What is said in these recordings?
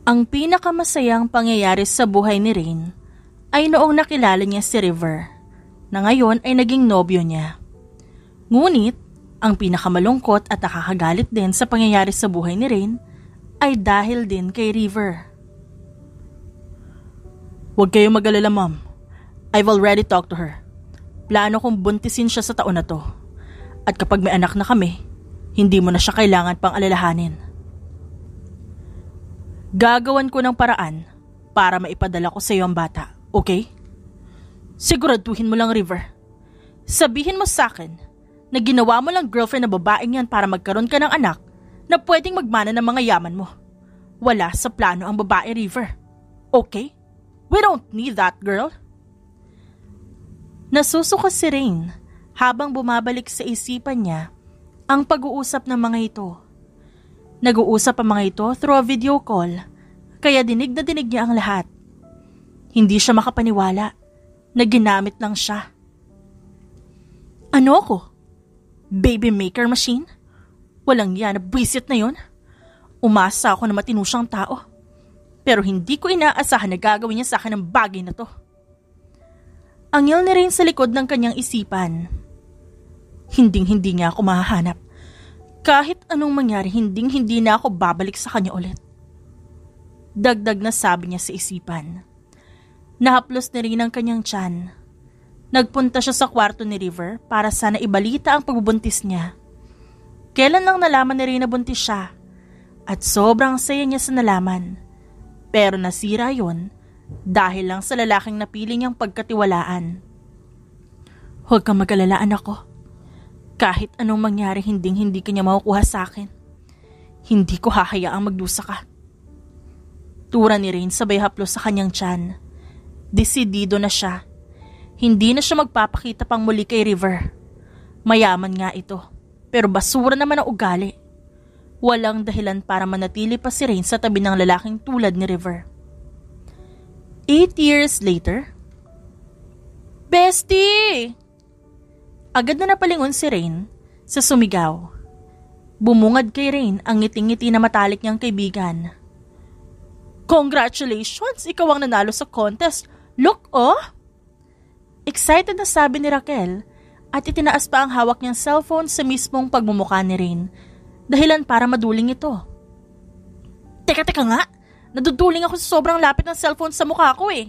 Ang pinakamasayang pangyayari sa buhay ni Rain ay noong nakilala niya si River, na ngayon ay naging nobyo niya. Ngunit, ang pinakamalungkot at nakakagalit din sa pangyayari sa buhay ni Rain ay dahil din kay River. Huwag kayong mag-alala, ma'am. I've already talked to her. Plano kong buntisin siya sa taon na to. At kapag may anak na kami, hindi mo na siya kailangan pang alalahanin. Gagawan ko ng paraan para maipadala ko sa iyo ang bata, okay? Siguraduhin mo lang, River. Sabihin mo sa akin na ginawa mo lang girlfriend na babaeng yan para magkaroon ka ng anak na pwedeng magmana ng mga yaman mo. Wala sa plano ang babae, River. Okay? We don't need that, girl. Nasusuka si Rain habang bumabalik sa isipan niya ang pag-uusap ng mga ito. Nag-uusap ang mga ito through a video call, kaya dinig na dinig niya ang lahat. Hindi siya makapaniwala na ginamit lang siya. Ano ako? Baby maker machine? Walang yan na buwisit na yon. Umasa ako na matino siyang tao. Pero hindi ko inaasahan na gagawin niya sa akin ang bagay na to. Angil ni Rain sa likod ng kanyang isipan. Hinding-hindi niya ako mahahanap. Kahit anong mangyari, hinding-hindi na ako babalik sa kanya ulit. Dagdag na sabi niya sa isipan. Nahaplos ni Rain ang kanyang tiyan. Nagpunta siya sa kwarto ni River para sana ibalita ang pagbubuntis niya. Kailan lang nalaman ni Rain na buntis siya at sobrang saya niya sa nalaman. Pero nasira yon dahil lang sa lalaking napili niyang pagkatiwalaan. Huwag kang mag-alala, anak ko. Kahit anong mangyari, hinding-hindi ka niya makukuha sa akin. Hindi ko hahayaang magdusa ka. Tura ni Rain sabay haplos sa kanyang tiyan. Desidido na siya. Hindi na siya magpapakita pang muli kay River. Mayaman nga ito, pero basura naman ang ugali. Walang dahilan para manatili pa si Rain sa tabi ng lalaking tulad ni River. 8 years later, Bestie! Agad na napalingon si Rain sa sumigaw. Bumungad kay Rain ang ngiting-ngiti na matalik niyang kaibigan. Congratulations! Ikaw ang nanalo sa contest. Look, oh! Excited na sabi ni Raquel at itinaas pa ang hawak niyang cellphone sa mismong pagmumukha ni Rain. Dahilan para maduling ito. Teka nga! Naduduling ako sa sobrang lapit ng cellphone sa mukha ko eh.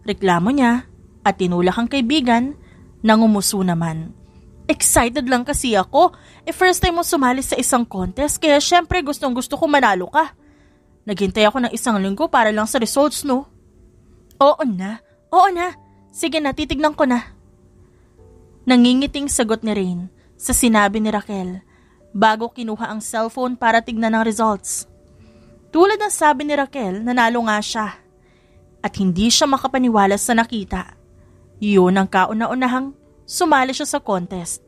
Reklamo niya at tinulak ang kaibigan na ngumuso naman. Excited lang kasi ako. First time mo sumali sa isang contest kaya syempre gustong gusto ko manalo ka. Naghintay ako ng 1 linggo para lang sa results, no? Oo na. Sige na, titignan ko na. Nangingiting sagot ni Rain sa sinabi ni Raquel bago kinuha ang cellphone para tignan ang results. Tulad ng sabi ni Raquel, nanalo nga siya. At hindi siya makapaniwala sa nakita. Yun ang kauna-unahang sumali siya sa contest.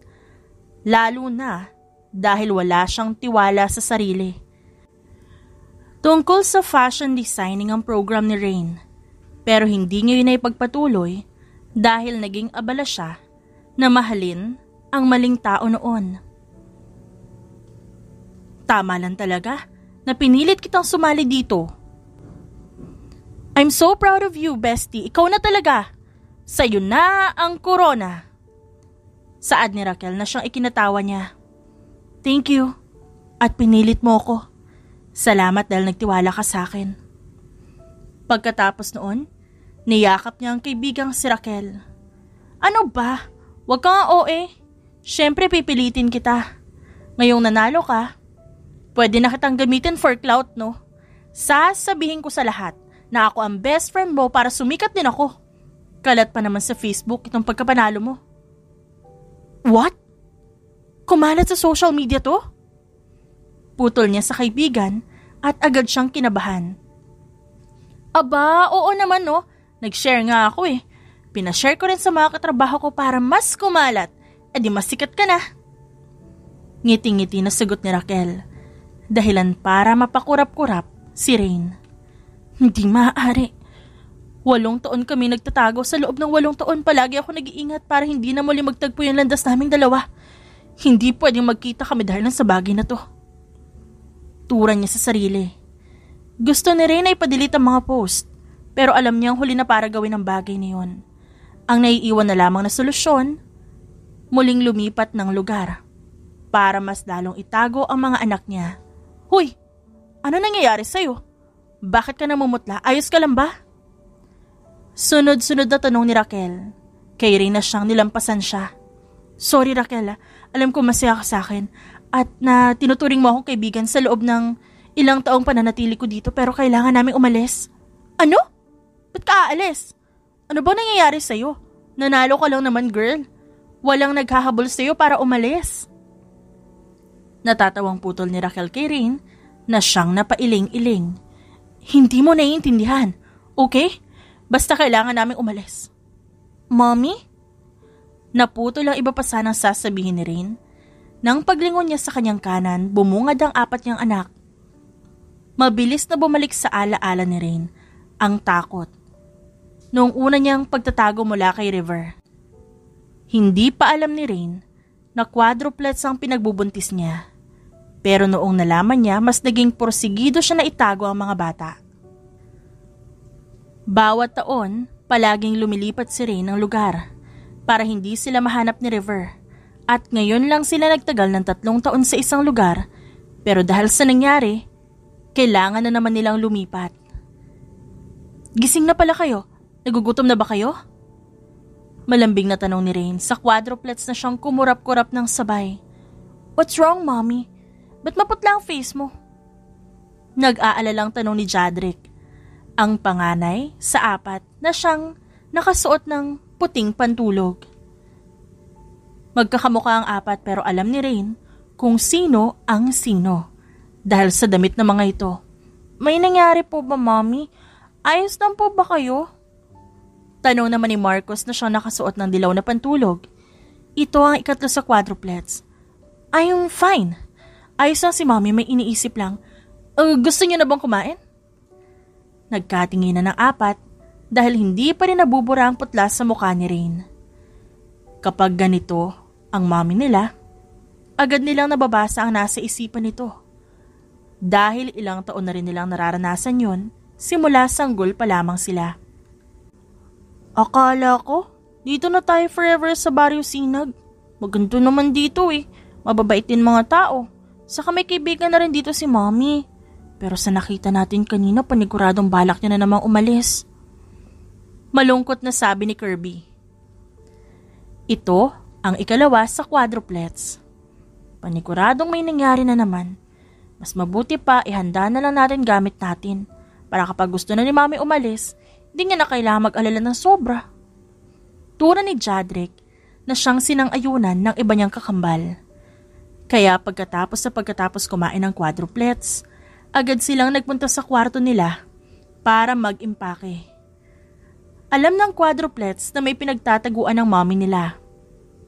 Lalo na dahil wala siyang tiwala sa sarili. Tungkol sa fashion designing ang program ni Rain. Pero hindi niya yun ay pagpatuloy dahil naging abala siya na mahalin ang maling tao noon. Tama lang talaga na pinilit kitang sumali dito. I'm so proud of you, bestie. Ikaw na talaga. Sa'yo na ang corona. Saad ni Raquel na siyang ikinatawa niya. Thank you. At pinilit mo ko. Salamat dahil nagtiwala ka sa akin. Pagkatapos noon, niyakap niya ang kaibigang si Raquel. Ano ba? Huwag ka nga OA. Siyempre pipilitin kita. Ngayong nanalo ka, pwede na kitang gamitin for clout, no? Sasabihin ko sa lahat na ako ang best friend mo para sumikat din ako. Kalat pa naman sa Facebook itong pagkapanalo mo. What? Kumalat sa social media to? Putol niya sa kaibigan at agad siyang kinabahan. Aba, oo naman no. Nag-share nga ako eh. Pinashare ko rin sa mga katrabaho ko para mas kumalat. E di mas sikat ka na. Ngiti-ngiti na sagot ni Raquel. Dahilan para mapakurap-kurap si Rain. Hindi maaari. 8 taon kami nagtatago. Sa loob ng 8 taon palagi ako nag-iingat para hindi na muli magtagpo yung landas naming dalawa. Hindi pwedeng magkita kami dahil lang sa bagay na to. Turan niya sa sarili. Gusto ni Rain ay padelete ang mga post, pero alam niyang huli na para gawin ang bagay na yun. Ang naiiwan na lamang na solusyon, muling lumipat ng lugar para mas lalong itago ang mga anak niya. Hoy, ano nangyayari sa'yo? Bakit ka namumutla? Ayos ka lang ba? Sunod-sunod na tanong ni Raquel. Kay Rain na siyang nilampasan siya. Sorry Raquel, alam ko masaya ka sa akin at na tinuturing mo akong kaibigan sa loob ng ilang taong pananatili ko dito pero kailangan naming umalis. Ano? Ba't ka aalis? Ano ba nangyayari sa'yo? Nanalo ka lang naman girl. Walang naghahabol sa'yo para umalis. Natatawang putol ni Raquel kay Rain na siyang napailing-iling. Hindi mo naiintindihan, okay? Basta kailangan naming umalis. Mommy? Naputol ang iba pa sanang sasabihin ni Rain. Nang paglingon niya sa kanyang kanan, bumungad ang 4 niyang anak. Mabilis na bumalik sa alaala ni Rain ang takot. Noong una niyang pagtatago mula kay River. Hindi pa alam ni Rain na quadruplets ang pinagbubuntis niya. Pero noong nalaman niya, mas naging porsigido siya na itago ang mga bata. Bawat taon, palaging lumilipat si Rain ng lugar para hindi sila mahanap ni River. At ngayon lang sila nagtagal ng 3 taon sa isang lugar, pero dahil sa nangyari, kailangan na naman nilang lumipat. Gising na pala kayo? Nagugutom na ba kayo? Malambing na tanong ni Rain sa quadruplets na siyang kumurap-kurap ng sabay. What's wrong, Mommy? Ba't maputla ang face mo? Nag-aalalang tanong ni Jadrick, ang panganay sa 4 na siyang nakasuot ng puting pantulog. Magkakamukha ang 4 pero alam ni Rain kung sino ang sino dahil sa damit ng mga ito. May nangyari po ba, Mommy? Ayos lang po ba kayo? Tanong naman ni Marcos na siyang nakasuot ng dilaw na pantulog. Ito ang 3 sa quadruplets. I'm fine. Ayos lang si Mommy, may iniisip lang. Gusto niyo na bang kumain? Nagkatinginan ng 4 dahil hindi pa rin nabubura ang putla sa mukha ni Rain. Kapag ganito ang mommy nila, agad nilang nababasa ang nasa isipan nito. Dahil ilang taon na rin nilang nararanasan yun, simula sanggol pa lamang sila. Akala ko, dito na tayo forever sa Barrio Sinag. Maganda naman dito eh, mababait din mga tao. Saka may kaibigan na rin dito si Mommy. Pero sa nakita natin kanina, paniguradong balak niya na namang umalis. Malungkot na sabi ni Kirby. Ito ang 2 sa quadruplets. Paniguradong may nangyari na naman. Mas mabuti pa ihanda na lang natin gamit natin para kapag gusto na ni Mommy umalis, hindi niya na kailangan mag-alala ng sobra. Tura ni Jadrick na siyang sinang-ayunan ng iba niyang kakambal. Kaya pagkatapos kumain ng quadruplets, agad silang nagpunta sa kwarto nila para mag-impake. Alam ng quadruplets na may pinagtataguan ng mommy nila.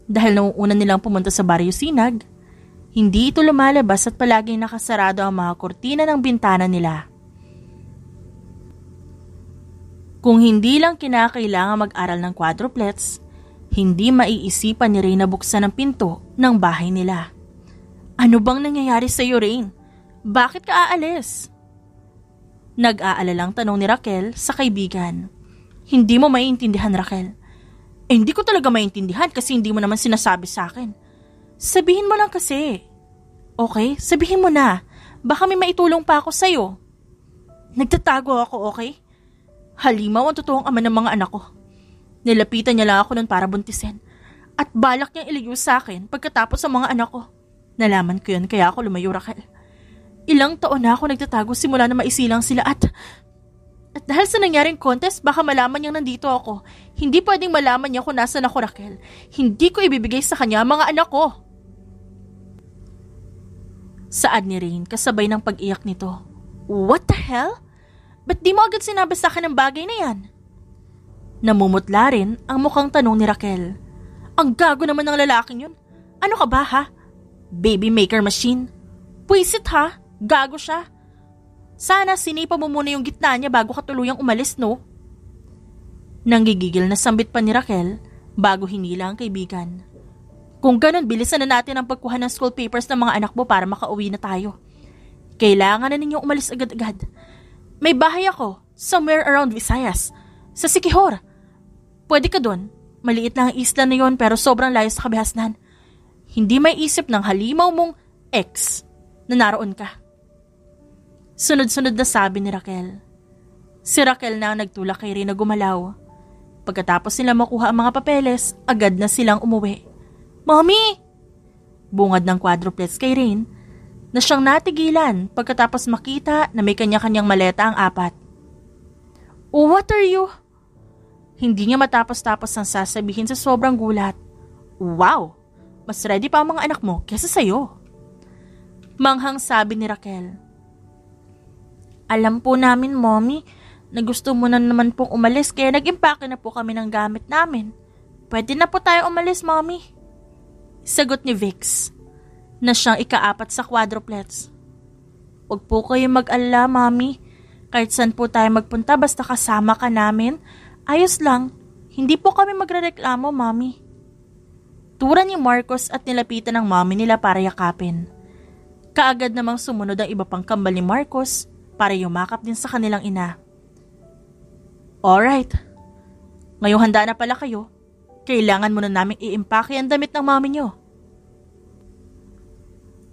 Dahil noong una nilang pumunta sa Barrio Sinag, hindi ito lumalabas at palaging nakasarado ang mga kortina ng bintana nila. Kung hindi lang kinakailangan mag-aral ng quadruplets, hindi maiisipan ni Rain na buksan ang pinto ng bahay nila. Ano bang nangyayari sa iyo, Rain? Bakit ka aalis? Nag-aalalang tanong ni Raquel sa kaibigan. Hindi mo maiintindihan, Raquel. Hindi ko talaga maiintindihan kasi hindi mo naman sinasabi sa akin. Sabihin mo lang kasi. Okay, sabihin mo na. Baka may maitulong pa ako sa'yo. Nagtatago ako, okay? Halimaw ang totoong ama ng mga anak ko. Nilapitan niya lang ako nun para buntisin. At balak niyang iliyo sa akin pagkatapos sa mga anak ko. Nalaman ko yun kaya ako lumayo, Raquel. Ilang taon na ako nagtatago simula na maisilang sila at dahil sa nangyaring contest, baka malaman niyang nandito ako. Hindi pwedeng malaman niya kung nasan ako, Raquel. Hindi ko ibibigay sa kanya ang mga anak ko. Saad ni Rain kasabay ng pag-iyak nito. What the hell? Ba't di mo agad sinabi sa akin ang bagay na yan? Namumutla rin ang mukhang tanong ni Raquel. Ang gago naman ng lalaking yun. Ano ka ba ha? Baby maker machine? Puisit ha? Gago siya. Sana sinipa mo muna yung gitna niya bago ka tuluyang umalis, no? Nanggigigil na sambit pa ni Raquel bago hinila ang kaibigan. Kung ganun, bilisan na natin ang pagkuha ng school papers ng mga anak mo para makauwi na tayo. Kailangan na ninyong umalis agad-agad. May bahay ako, somewhere around Visayas, sa Siquijor. Pwede ka dun. Maliit lang ang isla na yon pero sobrang layo sa kabihasnan. Hindi may isip ng halimaw mong ex na naroon ka. Sunod-sunod na sabi ni Raquel. Si Raquel na ang nagtulak kay Rain na gumalaw. Pagkatapos nila makuha ang mga papeles, agad na silang umuwi. Mommy! Bungad ng quadruplets kay Rain na siyang natigilan pagkatapos makita na may kanya-kanyang maleta ang apat. Oh, what are you? Hindi niya matapos-tapos ang sasabihin sa sobrang gulat. Wow! Mas ready pa ang mga anak mo kesa sa'yo. Manghang sabi ni Raquel. Alam po namin, Mommy, na gusto mo na naman pong umalis kaya nag-impake na po kami ng gamit namin. Pwede na po tayo umalis, Mommy. Sagot ni Vix, na siyang ikaapat sa quadruplets. Huwag po kayong mag-alala, Mommy. Kahit saan po tayo magpunta basta kasama ka namin, ayos lang. Hindi po kami magrereklamo, Mommy. Tura ni Marcos at nilapitan ng mommy nila para yakapin. Kaagad namang sumunod ang iba pang kambal ni Marcos para yumakap din sa kanilang ina. Alright. Ngayong handa na pala kayo. Kailangan muna naming i-impake ang damit ng mami nyo.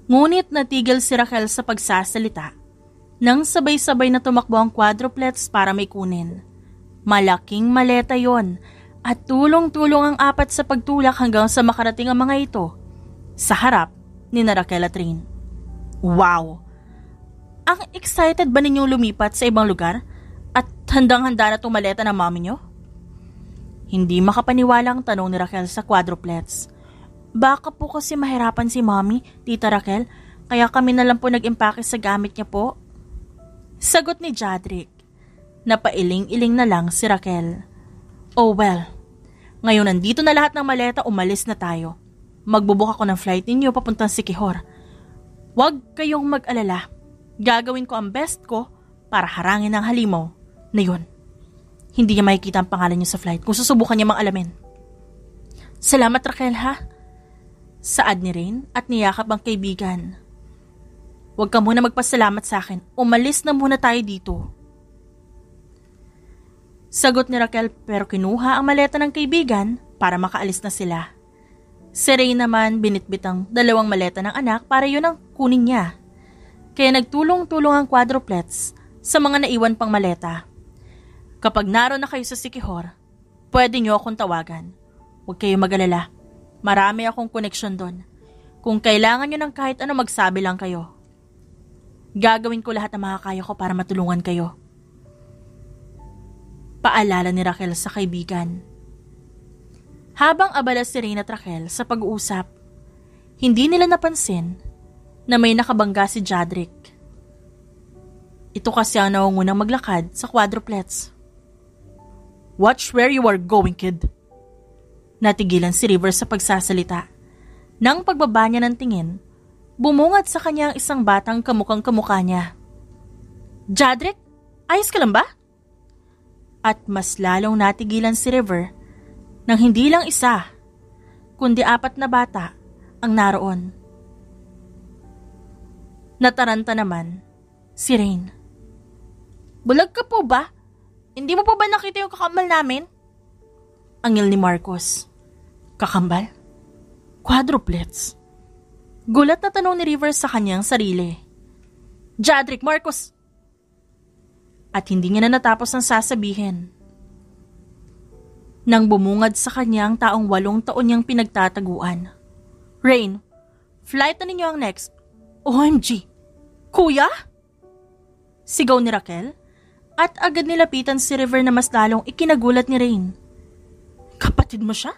Ngunit natigil si Raquel sa pagsasalita nang sabay-sabay na tumakbo ang quadruplets para may kunin. Malaking maleta yon at tulong-tulong ang apat sa pagtulak hanggang sa makarating ang mga ito sa harap ni Raquel at Rain. Wow! Ang excited ba ninyong lumipat sa ibang lugar at handang-handa na itong maleta ng mami nyo? Hindi makapaniwalang tanong ni Raquel sa quadruplets. Baka po kasi mahirapan si Mommy, Tita Raquel, kaya kami na lang po nag-impake sa gamit niya po. Sagot ni Jadrick. Napailing-iling na lang si Raquel. Oh well, ngayon nandito na lahat ng maleta, umalis na tayo. Magbubuk ako ng flight ninyo papuntang Siquijor. Huwag kayong mag-alala. Gagawin ko ang best ko para harangin ang halimaw na yun. Hindi niya makikita ang pangalan niyo sa flight kung susubukan niya mang alamin. Salamat Raquel ha. Saad ni Rain at niyakap ang kaibigan. Huwag ka muna magpasalamat sa akin. Umalis na muna tayo dito. Sagot ni Raquel pero kinuha ang maleta ng kaibigan para makaalis na sila. Si Rain naman binitbit ang 2 maleta ng anak para yun ang kunin niya. Kaya nagtulong-tulong ang quadruplets sa mga naiwan pang maleta. Kapag naroon na kayo sa Siquijor, pwede niyo akong tawagan. Huwag kayong mag-alala. Marami akong koneksyon doon. Kung kailangan niyo ng kahit ano, magsabi lang kayo. Gagawin ko lahat ng makakaya ko para matulungan kayo. Paalala ni Raquel sa kaibigan. Habang abala si Rain at Raquel sa pag-uusap, hindi nila napansin na may nakabangga si Jadrick. Ito kasi ang naungunang maglakad sa quadruplets. Watch where you are going, kid. Natigilan si River sa pagsasalita. Nang pagbaba niya ng tingin, bumungad sa kanya ang isang batang kamukhang kamukha niya. Jadrick, ayos ka lang ba? At mas lalong natigilan si River nang hindi lang isa, kundi 4 na bata ang naroon. Nataranta naman si Rain. Bulag ka po ba? Hindi mo po ba nakita yung kakambal namin? Angil ni Marcos. Kakambal? Quadruplets? Gulat na tanong ni River sa kanyang sarili. Jadrick, Marcos! At hindi niya na natapos ang sasabihin. Nang bumungad sa kanya ang taong 8 taon niyang pinagtataguan. Rain, flight na ninyo ang next. OMG! Kuya? Sigaw ni Raquel at agad nilapitan si River na mas lalong ikinagulat ni Rain. Kapatid mo siya?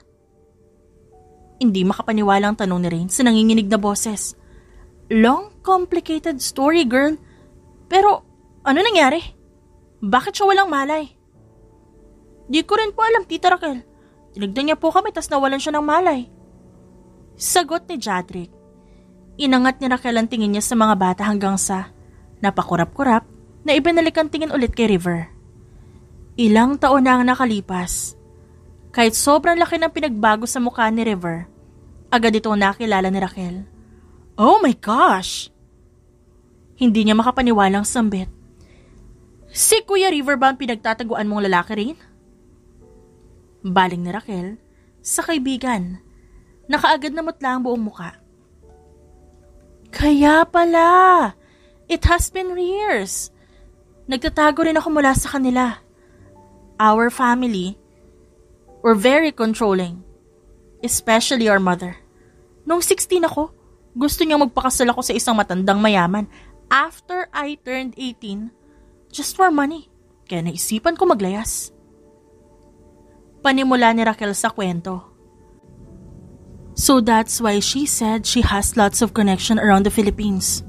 Hindi makapaniwalang tanong ni Rain sa nanginginig na boses. Long, complicated story, girl. Pero, ano nangyari? Bakit siya walang malay? Di ko rin po alam, Tita Raquel. Tinignan niya po kami tas nawalan siya ng malay. Sagot ni Jadrick. Inangat ni Raquel ang tingin niya sa mga bata hanggang sa napakurap-kurap na ibinalik ang tingin ulit kay River. Ilang taon na ang nakalipas. Kahit sobrang laki ng pinagbago sa mukha ni River, agad itong nakilala ni Raquel. Oh my gosh! Hindi niya makapaniwalang sambit. Si Kuya River ba ang pinagtataguan mong lalaki rin? Baling ni Raquel sa kaibigan. Nakaagad na mutla ang buong muka. Kaya pala, it has been years. Nagtatago rin ako mula sa kanila. Our family were very controlling. Especially our mother. Nung 16 ako, gusto niyang magpakasal ako sa isang matandang mayaman after I turned 18 just for money. Kaya naisipan ko maglayas. Panimula ni Raquel sa kwento. So that's why she said she has lots of connection around the Philippines.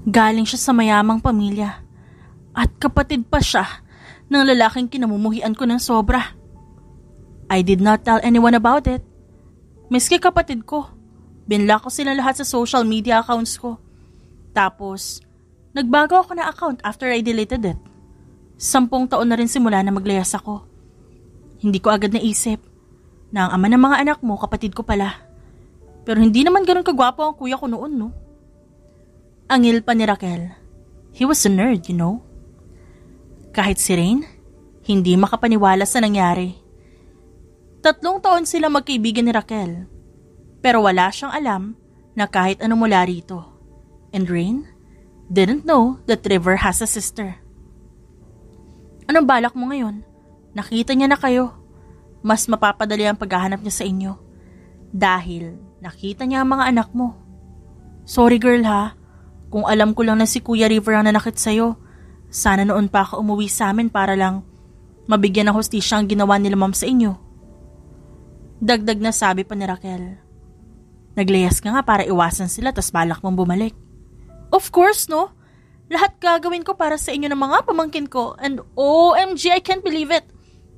Galing siya sa mayamang pamilya at kapatid pa siya ng lalaking kinamumuhian ko ng sobra. I did not tell anyone about it. Miski kapatid ko, binlock ko sila lahat sa social media accounts ko. Tapos, nagbago ako na account after I deleted it. 10 taon na rin simula na maglayas ako. Hindi ko agad naisip na ang ama ng mga anak mo kapatid ko pala. Pero hindi naman ganun kagwapo ang kuya ko noon, no? Angil pa ni Raquel. He was a nerd, you know? Kahit si Rain, hindi makapaniwala sa nangyari. 3 taon sila magkaibigan ni Raquel. Pero wala siyang alam na kahit ano mula rito. And Rain didn't know that River has a sister. Anong balak mo ngayon? Nakita niya na kayo. Mas mapapadali ang paghahanap niya sa inyo. Dahil nakita niya ang mga anak mo. Sorry girl ha. Kung alam ko lang na si Kuya River ang nanakit sa'yo, sana noon pa ako umuwi sa amin para lang mabigyan ng hustisya ang ginawa nila ma'am sa inyo. Dagdag na sabi pa ni Raquel. Naglayas ka nga para iwasan sila tas balak mong bumalik. Of course no. Lahat gagawin ko para sa inyo ng mga pamangkin ko and OMG I can't believe it.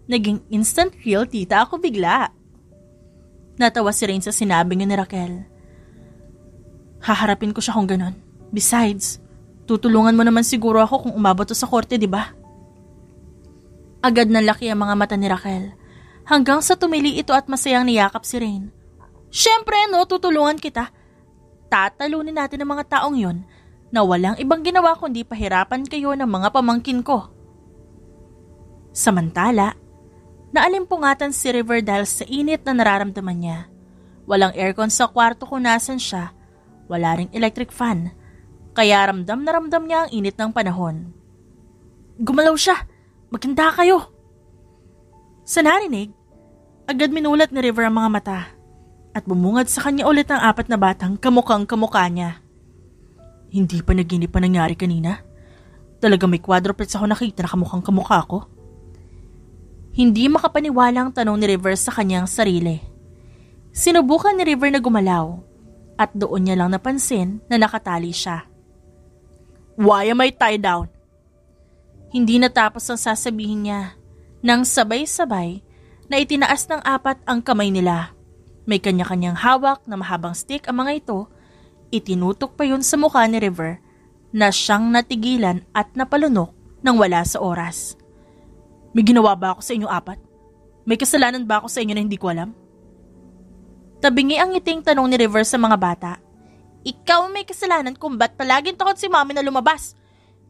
Naging instant real tita ako bigla. Natawa si Rain sa sinabi niya ni Raquel. Haharapin ko siya kung ganon. Besides, tutulungan mo naman siguro ako kung umabot to sa korte, di ba? Agad na laki ang mga mata ni Raquel. Hanggang sa tumili ito at masayang niyakap si Rain. Siyempre no, tutulungan kita. Tatalunin natin ang mga taong yon na walang ibang ginawa kundi pahirapan kayo ng mga pamangkin ko. Samantala, naalimpungatan si River dahil sa init na nararamdaman niya. Walang aircon sa kwarto kung nasan siya. Wala ring electric fan. Kaya ramdam na ramdam niya ang init ng panahon. Gumalaw siya. Maganda kayo. Sa narinig, agad minulat ni River ang mga mata at bumungad sa kanya ulit ang 4 na batang kamukhang kamukha niya. Hindi pa naginip pa nangyari kanina. Talaga may quadrupeds ako nakita na kamukhang kamukha ko. Hindi makapaniwala ang tanong ni River sa kanyang sarili. Sinubukan ni River na gumalaw at doon niya lang napansin na nakatali siya. Why am I tied down? Hindi natapos ang sasabihin niya nang sabay-sabay na itinaas ng 4 ang kamay nila. May kanya-kanyang hawak na mahabang stick ang mga ito. Itinutok pa yun sa mukha ni River na siyang natigilan at napalunok nang wala sa oras. May ginawa ba ako sa inyo 4? May kasalanan ba ako sa inyo na hindi ko alam? Tabingi ang ngiting tanong ni River sa mga bata. Ikaw may kasalanan kung ba't palaging takot si Mommy na lumabas.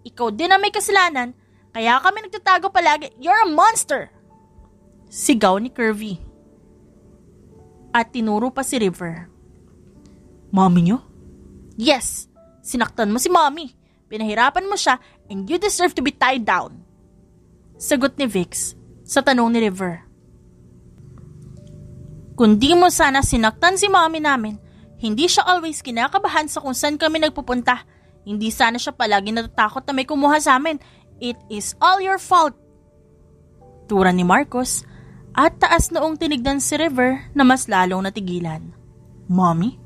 Ikaw din ang may kasalanan, kaya kami nagtatago palagi. You're a monster! Sigaw ni Curvy. At tinuro pa si River. Mommy niyo? Yes, sinaktan mo si Mommy. Pinahirapan mo siya and you deserve to be tied down. Sagot ni Vix sa tanong ni River. Kung di mo sana sinaktan si Mommy namin, hindi siya always kinakabahan sa kung saan kami nagpupunta. Hindi sana siya palagi natatakot na may kumuha sa amin. It is all your fault. Tura ni Marcos at taas noong tinignan si River na mas lalong natigilan. Mommy?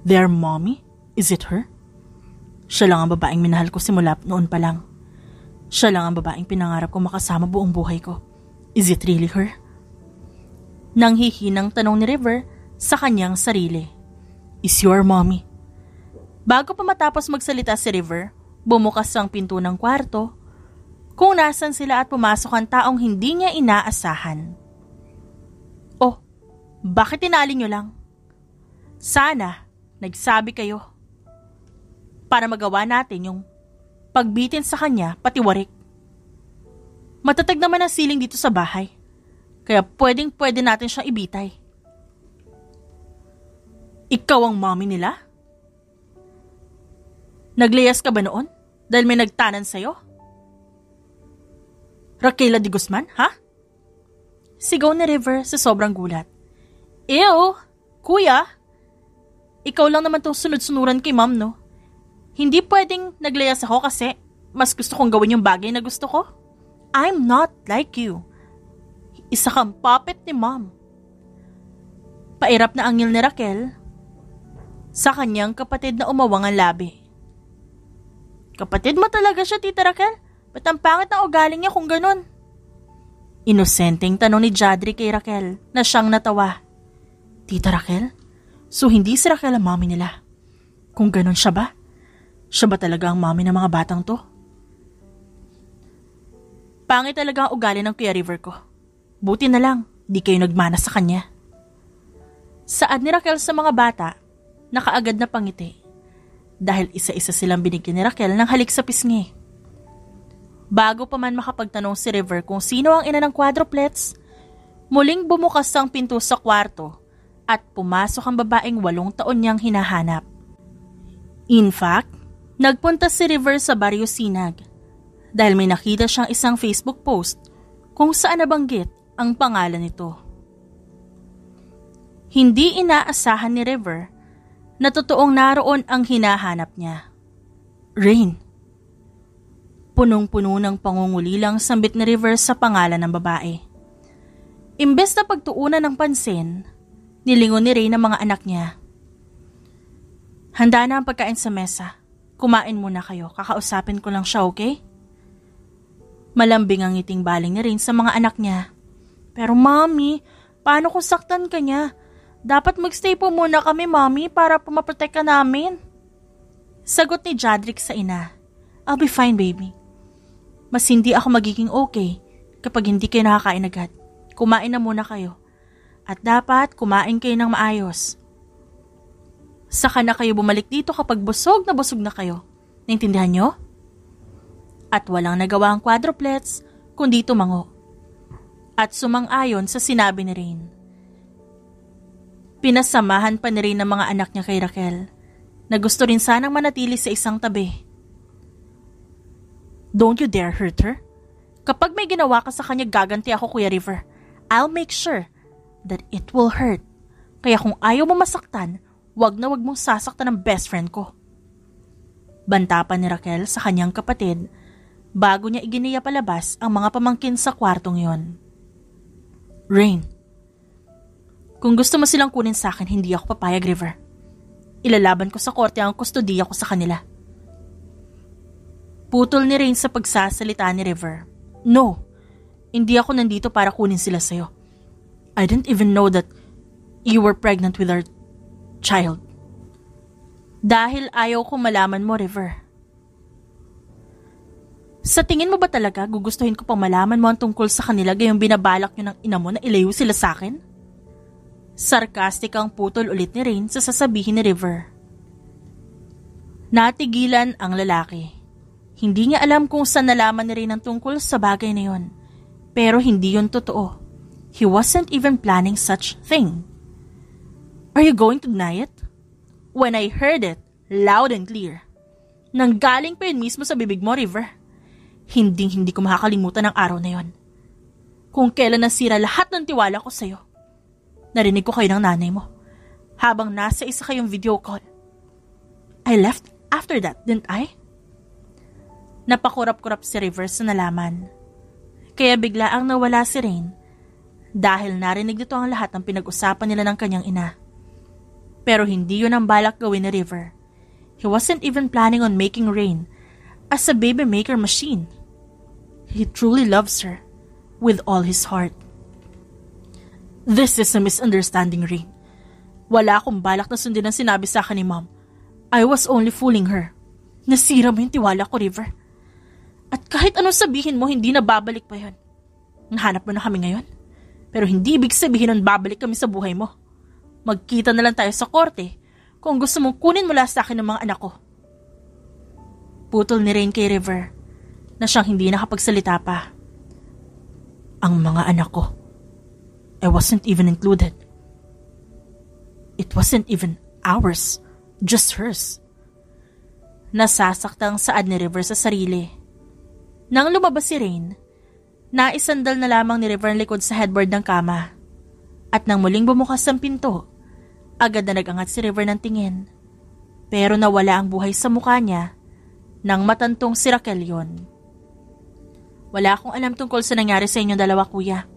Their mommy? Is it her? Siya lang ang babaeng minahal ko simula noon pa lang. Siya lang ang babaeng pinangarap ko makasama buong buhay ko. Is it really her? Nang hihinang tanong ni River sa kanyang sarili. Is your mommy? Bago pa matapos magsalita si River, bumukas ang pinto ng kwarto kung nasan sila at pumasok ang taong hindi niya inaasahan. Oh, bakit tinali niyo lang? Sana, nagsabi kayo. Para magawa natin yung Pagbitin sa kanya, pati warik. Matatag naman ang siling dito sa bahay, kaya pwede natin siyang ibitay. Ikaw ang mommy nila? Nagliyas ka ba noon dahil may nagtanan sa'yo? Raquela de Guzman, ha? Sigaw ni River sa sobrang gulat. Ew, kuya! Ikaw lang naman tong sunod-sunuran kay ma'am, no? Hindi pwedeng naglayas ako kasi mas gusto kong gawin yung bagay na gusto ko. I'm not like you. Isa kang puppet ni ma'am. Pairap na angil ni Raquel sa kanyang kapatid na umawang ang labi. Kapatid mo talaga siya, Tita Raquel? Ba't ang pangit na ugaling niya kung ganun? Inosenteng tanong ni Jadri kay Raquel na siyang natawa. Tita Raquel? So hindi si Raquel ang mommy nila? Kung ganun siya ba? Siya ba talaga ang mommy ng mga batang to? Pangit talaga ang ugali ng Kuya River ko. Buti na lang, di kayo nagmana sa kanya. Saad ni Raquel sa mga bata, nakaagad na pangiti. Dahil isa-isa silang binigyan ni Raquel ng halik sa pisngi. Bago pa man makapagtanong si River kung sino ang ina ng quadruplets, muling bumukas ang pinto sa kwarto at pumasok ang babaeng 8 taon niyang hinahanap. In fact, nagpunta si River sa Barrio Sinag dahil may nakita siyang isang Facebook post kung saan nabanggit ang pangalan nito. Hindi inaasahan ni River na totoong naroon ang hinahanap niya. Rain. Punong-puno ng pangungulilang sambit ni River sa pangalan ng babae. Imbes na pagtuunan ng pansin, nilingon ni Rain ang mga anak niya. Handa na ang pagkain sa mesa. Kumain muna kayo, kakausapin ko lang siya, okay? Malambing ang ngiting baling ni Rain sa mga anak niya. Pero Mommy, paano kung saktan ka niya? Dapat magstay po muna kami, Mommy, para pumaprotek ka namin. Sagot ni Jadrick sa ina. I'll be fine, baby. Mas hindi ako magiging okay kapag hindi kayo nakakain agad. Kumain na muna kayo. At dapat kumain kayo ng maayos. Saka na kayo bumalik dito kapag busog na kayo. Naintindihan nyo? At walang nagawa ang quadruplets kundi tumango. At sumang-ayon sa sinabi ni Rain. Pinasamahan pa ni Rain ng mga anak niya kay Raquel na gusto rin sanang manatili sa isang tabi. Don't you dare hurt her. Kapag may ginawa ka sa kanya, gaganti ako, Kuya River. I'll make sure that it will hurt. Kaya kung ayaw mo masaktan, wag na wag mong sasaktan ng best friend ko. Banta pa ni Raquel sa kanyang kapatid bago niya iginiya palabas ang mga pamangkin sa kwartong yon. Rain, kung gusto mo silang kunin sa akin, hindi ako papayag, River. Ilalaban ko sa korte ang kustodiya ko sa kanila. Putol ni Rain sa pagsasalita ni River. No, hindi ako nandito para kunin sila sa'yo. I didn't even know that you were pregnant with our child. Dahil ayaw ko malaman mo, River. Sa tingin mo ba talaga gugustuhin ko pang malaman mo ang tungkol sa kanila gayong binabalak nyo ng ina mo na ilayo sila sa akin? Sarcastic ang putol ulit ni Rain sa sasabihin ni River. Natigilan ang lalaki. Hindi niya alam kung saan nalaman ni Rain ang tungkol sa bagay na yon. Pero hindi yon totoo. He wasn't even planning such thing. Are you going to deny it? When I heard it, loud and clear. Nanggaling pa yun mismo sa bibig mo, River. Hindi ko makakalimutan ang araw na yon. Kung kailan nasira lahat ng tiwala ko sa'yo. Narinig ko kayo ng nanay mo habang nasa isa kayong video call. I left after that, didn't I? Napakurap-kurap si River sa nalaman. Kaya bigla ang nawala si Rain dahil narinig dito ang lahat ng pinag-usapan nila ng kanyang ina. Pero hindi yun ang balak gawin ni River. He wasn't even planning on making Rain as a baby maker machine. He truly loves her with all his heart. This is a misunderstanding, Rain. Wala akong balak na sundin ang sinabi sa akin ni Mom. I was only fooling her. Nasira mo yung tiwala ko, River. At kahit anong sabihin mo, hindi na babalik pa yun. Nahanap mo na kami ngayon. Pero hindi ibig sabihin nun babalik kami sa buhay mo. Magkita na lang tayo sa korte kung gusto mong kunin mula sa akin ng mga anak ko. Putol ni Rain kay River na siyang hindi nakapagsalita pa. Ang mga anak ko. I wasn't even included. It wasn't even ours, just hers. Nasasaktang saad ni River sa sarili. Nang lumabas si Rain, naisandal na lamang ni River ang likod sa headboard ng kama. At nang muling bumukas ang pinto, agad na nag-angat si River ng tingin. Pero nawala ang buhay sa mukha niya nang matantong si Raquel yun. Wala akong alam tungkol sa nangyari sa inyong dalawa, kuya.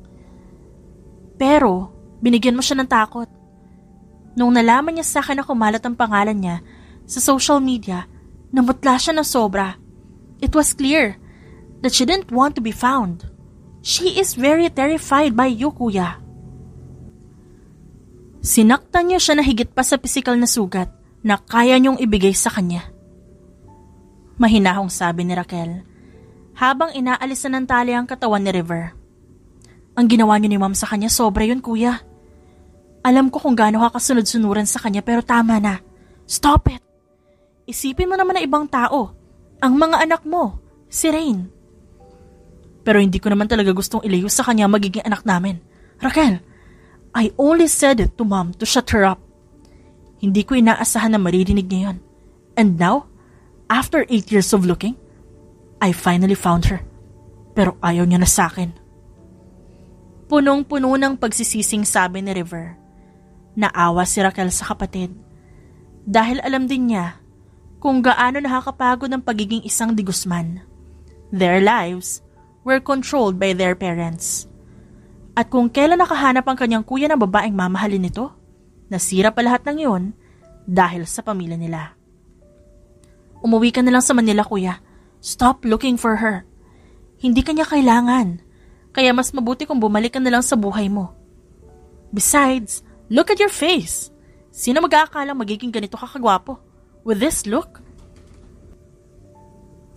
Pero, binigyan mo siya ng takot. Nung nalaman niya sa akin na kumalat ang pangalan niya sa social media, namutla siya ng sobra. It was clear that she didn't want to be found. She is very terrified by you, kuya. Sinaktan niyo siya na higit pa sa pisikal na sugat na kaya niyong ibigay sa kanya. Mahinahong sabi ni Raquel habang inaalisan ng tali ang katawan ni River. Ang ginawa niyo ni Ma'am sa kanya, sobra yun, kuya. Alam ko kung gaano ka kasunod-sunuran sa kanya pero tama na. Stop it! Isipin mo naman na ibang tao. Ang mga anak mo, si Rain. Pero hindi ko naman talaga gustong ilayo sa kanya magiging anak namin. Raquel, I only said it to Mom to shut her up. Hindi ko inaasahan na maririnig niya yun. And now, after 8 years of looking, I finally found her. Pero ayaw niya na sa akin. Punong-puno ng pagsisising sabi ni River. Naawa si Raquel sa kapatid. Dahil alam din niya kung gaano nakakapagod ang pagiging isang de Guzman. Their lives were controlled by their parents. At kung kailan nakahanap ang kanyang kuya ng babaeng mamahalin nito, nasira pa lahat ng iyon dahil sa pamilya nila. Umuwi ka na lang sa Manila, kuya. Stop looking for her. Hindi kanya kailangan. Kaya mas mabuti kung bumalik ka na lang sa buhay mo. Besides, look at your face. Sino mag-aakalang magiging ganito kakagwapo? With this look?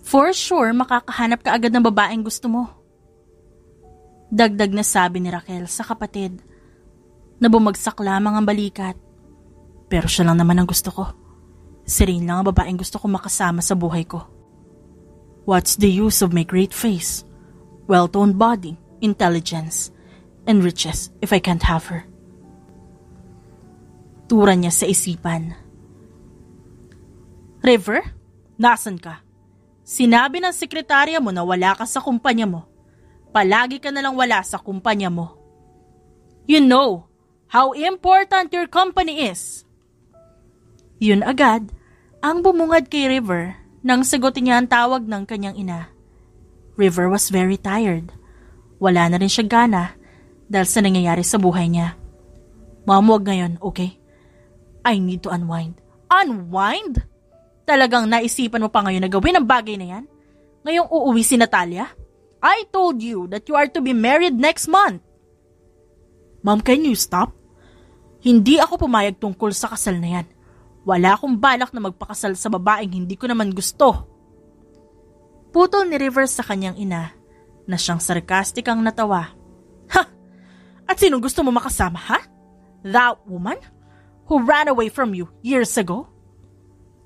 For sure, makakahanap ka agad ng babaeng gusto mo. Dagdag na sabi ni Raquel sa kapatid na bumagsak lamang ang balikat. Pero siya lang naman ang gusto ko. Si Rain lang ang babaeng gusto ko makasama sa buhay ko. What's the use of my great face, well-toned body, intelligence, and riches if I can't have her? Tura niya sa isipan. River, nasan ka? Sinabi ng sekretarya mo na wala ka sa kumpanya mo. Palagi ka nalang wala sa kumpanya mo. You know how important your company is. Yun agad ang bumungad kay River nang sagutin niya ang tawag ng kanyang ina. River was very tired. Wala na rin siya gana dahil sa nangyayari sa buhay niya. Ma'am, wag ngayon, okay? I need to unwind. Unwind? Talagang naisipan mo pa ngayon na gawin ang bagay na yan? Ngayong uuwi si Natalia? I told you that you are to be married next month. Ma'am, can you stop? Hindi ako pumayag tungkol sa kasal na yan. Wala akong balak na magpakasal sa babaeng hindi ko naman gusto. Putol ni River sa kanyang ina na siyang sarcastic ang natawa. Ha? At sinong gusto mo makasama, ha? That woman who ran away from you years ago?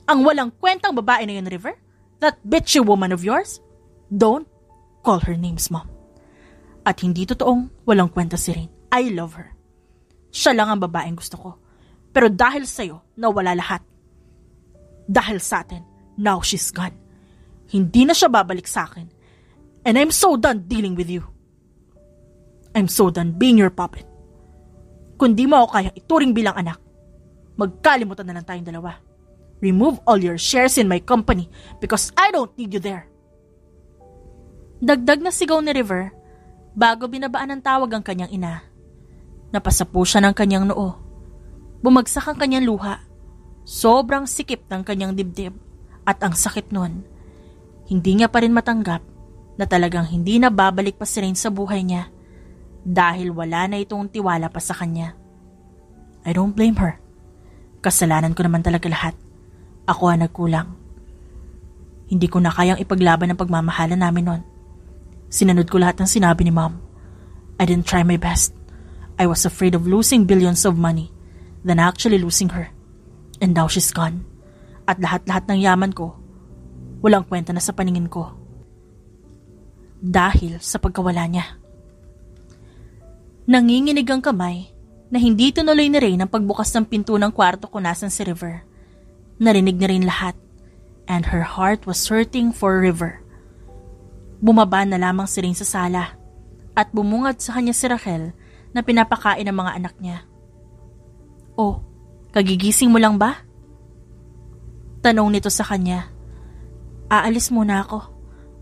Ang walang kwentang babae na yun, River? That bitchy woman of yours? Don't call her names, Mom. At hindi totoong walang kwenta si Rain. I love her. Siya lang ang babaeng gusto ko. Pero dahil sa'yo, nawala lahat. Dahil sa atin, now she's gone. Hindi na siya babalik sa akin. And I'm so done dealing with you. I'm so done being your puppet. Kung di mo ako kaya ituring bilang anak, magkalimutan na lang tayong dalawa. Remove all your shares in my company because I don't need you there. Dagdag na sigaw ni River bago binabaan ng tawag ang kanyang ina. Napasapo siya ng kanyang noo. Bumagsak ang kanyang luha. Sobrang sikip ng kanyang dibdib at ang sakit nun. Hindi niya pa rin matanggap na talagang hindi na babalik pa si Rain sa buhay niya dahil wala na itong tiwala pa sa kanya. I don't blame her. Kasalanan ko naman talaga lahat. Ako ang nagkulang. Hindi ko na kayang ipaglaban ang pagmamahalan namin nun. Sinunod ko lahat ng sinabi ni Mom. I didn't try my best. I was afraid of losing billions of money than actually losing her. And now she's gone. At lahat-lahat ng yaman ko, walang kwenta na sa paningin ko. Dahil sa pagkawala niya. Nanginginig ang kamay na hindi tinuloy ni Rain ang pagbukas ng pinto ng kwarto kung nasan si River. Narinig na rin lahat and her heart was hurting for River. Bumaba na lamang si Rain sa sala at bumungad sa kanya si Raquel na pinapakain ng mga anak niya. "Oh, kagigising mo lang ba?" Tanong nito sa kanya. "Aalis muna ako.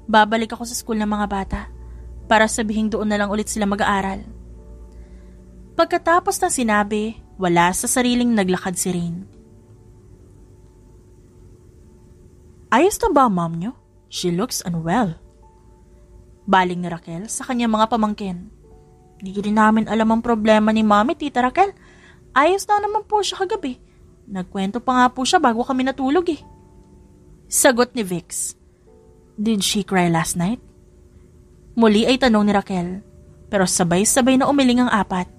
Babalik ako sa school ng mga bata para sabihin doon na lang ulit sila mag-aaral." Pagkatapos ng sinabi, wala sa sariling naglakad si Rain. "Ayos na ba mom niyo? She looks unwell." Baling ni Raquel sa kanyang mga pamangkin. "Di rin namin alam ang problema ni Mommy, Tita Raquel. Ayos na naman po siya kagabi. Nagkwento pa nga po siya bago kami natulog eh." Sagot ni Vix. "Did she cry last night?" Muli ay tanong ni Raquel, pero sabay-sabay na umiling ang apat.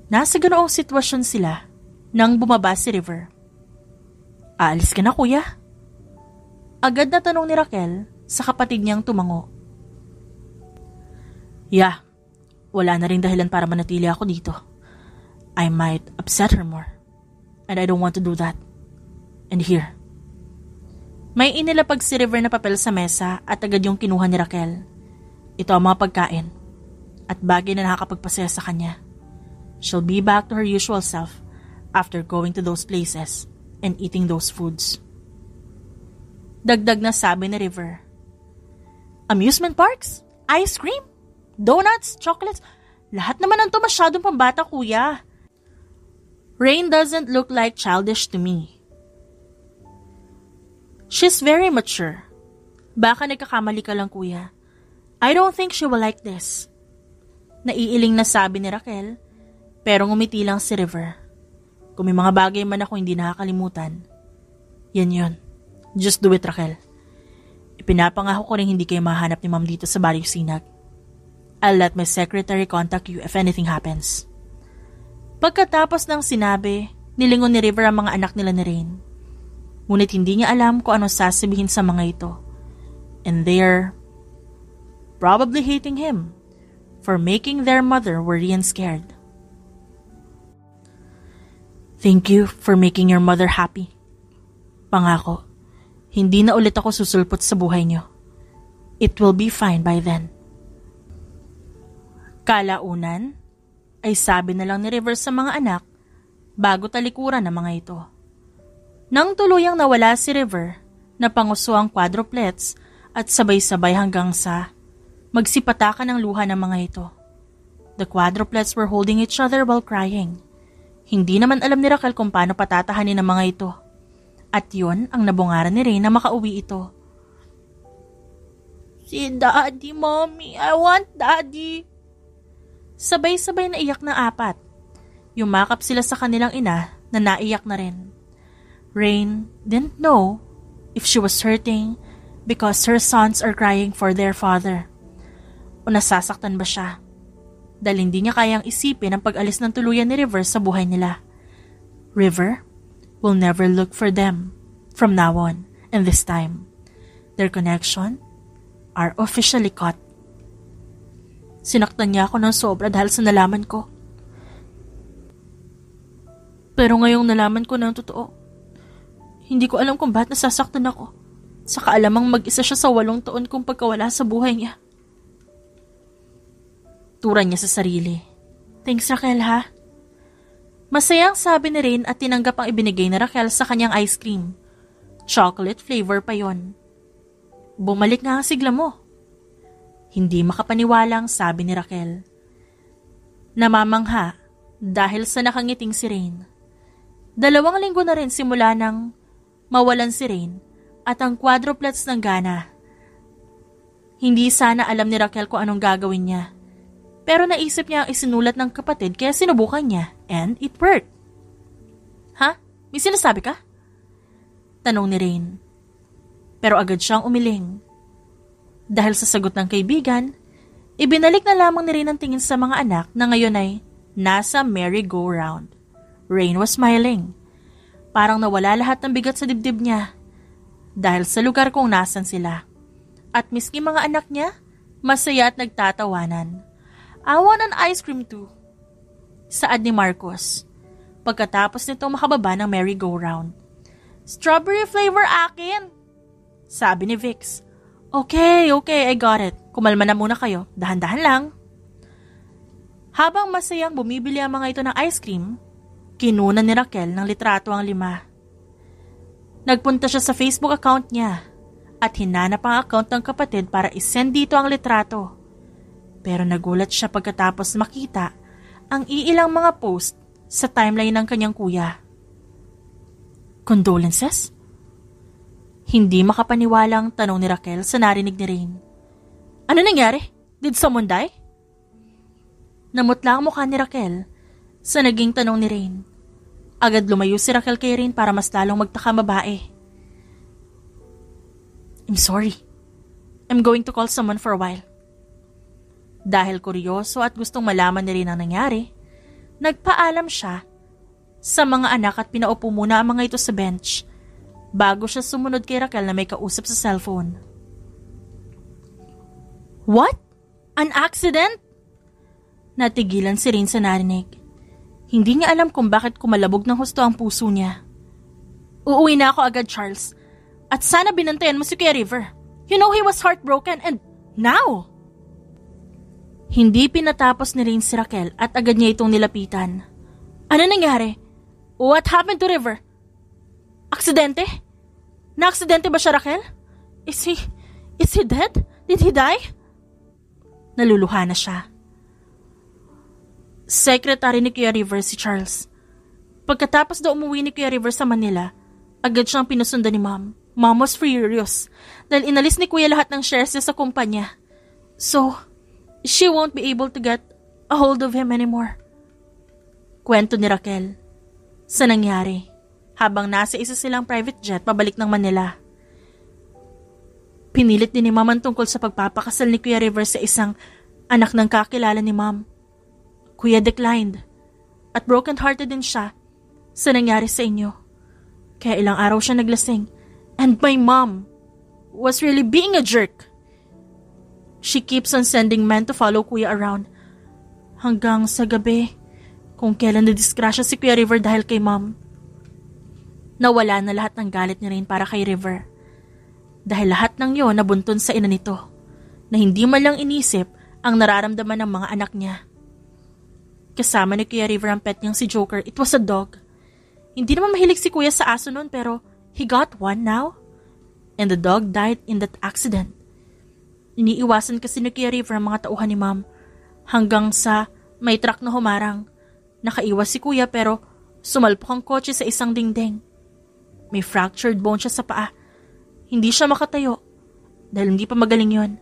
Nasa ganoong sitwasyon sila nang bumaba si River. "Aalis ka na, kuya?" Agad na tanong ni Raquel sa kapatid niyang tumango. "Yeah, wala na rin dahilan para manatili ako dito. I might upset her more. And I don't want to do that. And here." May inilapag si River na papel sa mesa at agad yung kinuha ni Raquel. Ito ang mga pagkain at bagay na nakakapagpasaya sa kanya. She'll be back to her usual self after going to those places and eating those foods. Dagdag na sabi ni River. "Amusement parks? Ice cream? Donuts? Chocolates? Lahat naman ng to masyadong pambata, kuya. Rain doesn't look like childish to me. She's very mature. Baka nagkakamali ka lang, kuya. I don't think she will like this." Naiiling na sabi ni Raquel, pero ngumiti lang si River. Kung may mga bagay man ako hindi nakakalimutan, yan yun. Just do it, Raquel. Ipinapangako ko rin hindi kayo mahanap ni Ma'am dito sa Barrio Sinag. I'll let my secretary contact you if anything happens. Pagkatapos ng sinabi, nilingon ni River ang mga anak nila ni Rain. Ngunit hindi niya alam kung ano sasabihin sa mga ito. And they're probably hating him for making their mother worry and scared. "Thank you for making your mother happy. Pangako, hindi na ulit ako susulpot sa buhay niyo. It will be fine by then." Kalaunan ay sabi na lang ni River sa mga anak bago talikuran ng mga ito. Nang tuluyang nawala si River, napanguso ang quadruplets at sabay-sabay hanggang sa magsipatakan ng luha ng mga ito. The quadruplets were holding each other while crying. Hindi naman alam ni Raquel kung paano patatahanin ng mga ito. At yun ang nabungaran ni Rain na makauwi ito. "Si Daddy, Mommy, I want Daddy." Sabay-sabay na iyak ng apat. Yumakap sila sa kanilang ina na naiyak na rin. Rain didn't know if she was hurting because her sons are crying for their father. O nasasaktan ba siya? Dahil hindi niya kayang isipin ang pag-alis ng tuluyan ni River sa buhay nila. River will never look for them from now on, and this time, their connection are officially cut. Sinaktan niya ako ng sobra dahil sa nalaman ko. Pero ngayong nalaman ko ng totoo, hindi ko alam kung bakit nasasaktan ako. Sa kaalamang mag-isa siya sa 8 taon kong pagkawala sa buhay niya. Turan niya sa sarili. "Thanks, Raquel, ha?" Masayang sabi ni Rain at tinanggap ang ibinigay ni Raquel sa kanyang ice cream. Chocolate flavor pa yon. "Bumalik nga ang sigla mo." Hindi makapaniwalang sabi ni Raquel. Namamangha dahil sa nakangiting si Rain. 2 linggo na rin simula nang mawalan si Rain at ang quadruplets ng gana. Hindi sana alam ni Raquel kung anong gagawin niya. Pero naisip niya ang isinulat ng kapatid kaya sinubukan niya and it worked. "Ha? May sinasabi ka?" Tanong ni Rain. Pero agad siyang umiling. Dahil sa sagot ng kaibigan, ibinalik na lamang ni Rain ang tingin sa mga anak na ngayon ay nasa merry-go-round. Rain was smiling. Parang nawala lahat ng bigat sa dibdib niya. dahil sa lugar kung nasan sila. At miski mga anak niya, masaya at nagtatawanan. I want an ice cream too, saad ni Marcos, pagkatapos nito makababa ng merry-go-round. Strawberry flavor akin, sabi ni Vix. Okay, I got it. Kumalma na muna kayo, dahan-dahan lang. Habang masayang bumibili ang mga ito ng ice cream, kinunan ni Raquel ng litrato ang 5. Nagpunta siya sa Facebook account niya at hinanap ang account ng kapatid para isend dito ang litrato. Pero nagulat siya pagkatapos makita ang iilang mga post sa timeline ng kanyang kuya. Condolences? Hindi makapaniwalang tanong ni Raquel sa narinig ni Rain. Ano nangyari? Did someone die? Namutla ang mukha ni Raquel sa naging tanong ni Rain. Agad lumayo si Raquel kay Rain para mas lalong magtaka babae. I'm sorry. I'm going to call someone for a while. Dahil kuryoso at gustong malaman ni Rain ang nangyari, nagpaalam siya sa mga anak at pinaupo muna ang mga ito sa bench bago siya sumunod kay Raquel na may kausap sa cellphone. What? An accident? Natigilan si Rain sa narinig. Hindi niya alam kung bakit kumalabog ng husto ang puso niya. Uuwi na ako agad, Charles. At sana binantayan mo si Kuya River. You know he was heartbroken and now... Hindi pinatapos ni Rain si Raquel at agad niya itong nilapitan. Ano nangyari? What happened to River? Aksidente? Na-aksidente ba siya, Raquel? Is he dead? Did he die? Naluluha na siya. Secretary ni Kuya River si Charles. Pagkatapos daw umuwi ni Kuya River sa Manila, agad siyang pinusundan ni Mom. Mom was furious dahil inalis ni Kuya lahat ng shares niya sa kumpanya. So, she won't be able to get a hold of him anymore. Kwento ni Raquel. Sa nangyari, habang nasa isa silang private jet pabalik ng Manila. Pinilit din ni Mom ang tungkol sa pagpapakasal ni Kuya River sa isang anak ng kakilala ni Mom. Kuya declined at broken-hearted din siya sa nangyari sa inyo. Kaya ilang araw siya naglasing and my mom was really being a jerk. She keeps on sending men to follow Kuya around hanggang sa gabi kung kailan nadisgrasya si Kuya River dahil kay Mom. Nawala na lahat ng galit ni Rain para kay River dahil lahat ng yon nabuntun sa ina nito na hindi man lang inisip ang nararamdaman ng mga anak niya. Kasama ni Kuya River ang pet niyang si Joker. It was a dog. Hindi naman mahilig si Kuya sa aso noon pero he got one now and the dog died in that accident. Iniiwasan kasi ni Kuya River ang mga tauhan ni Mom hanggang sa may truck na humarang. Nakaiwas si Kuya pero sumalpok ang kotse sa isang dingding. May fractured bone siya sa paa. Hindi siya makatayo dahil hindi pa magaling yon.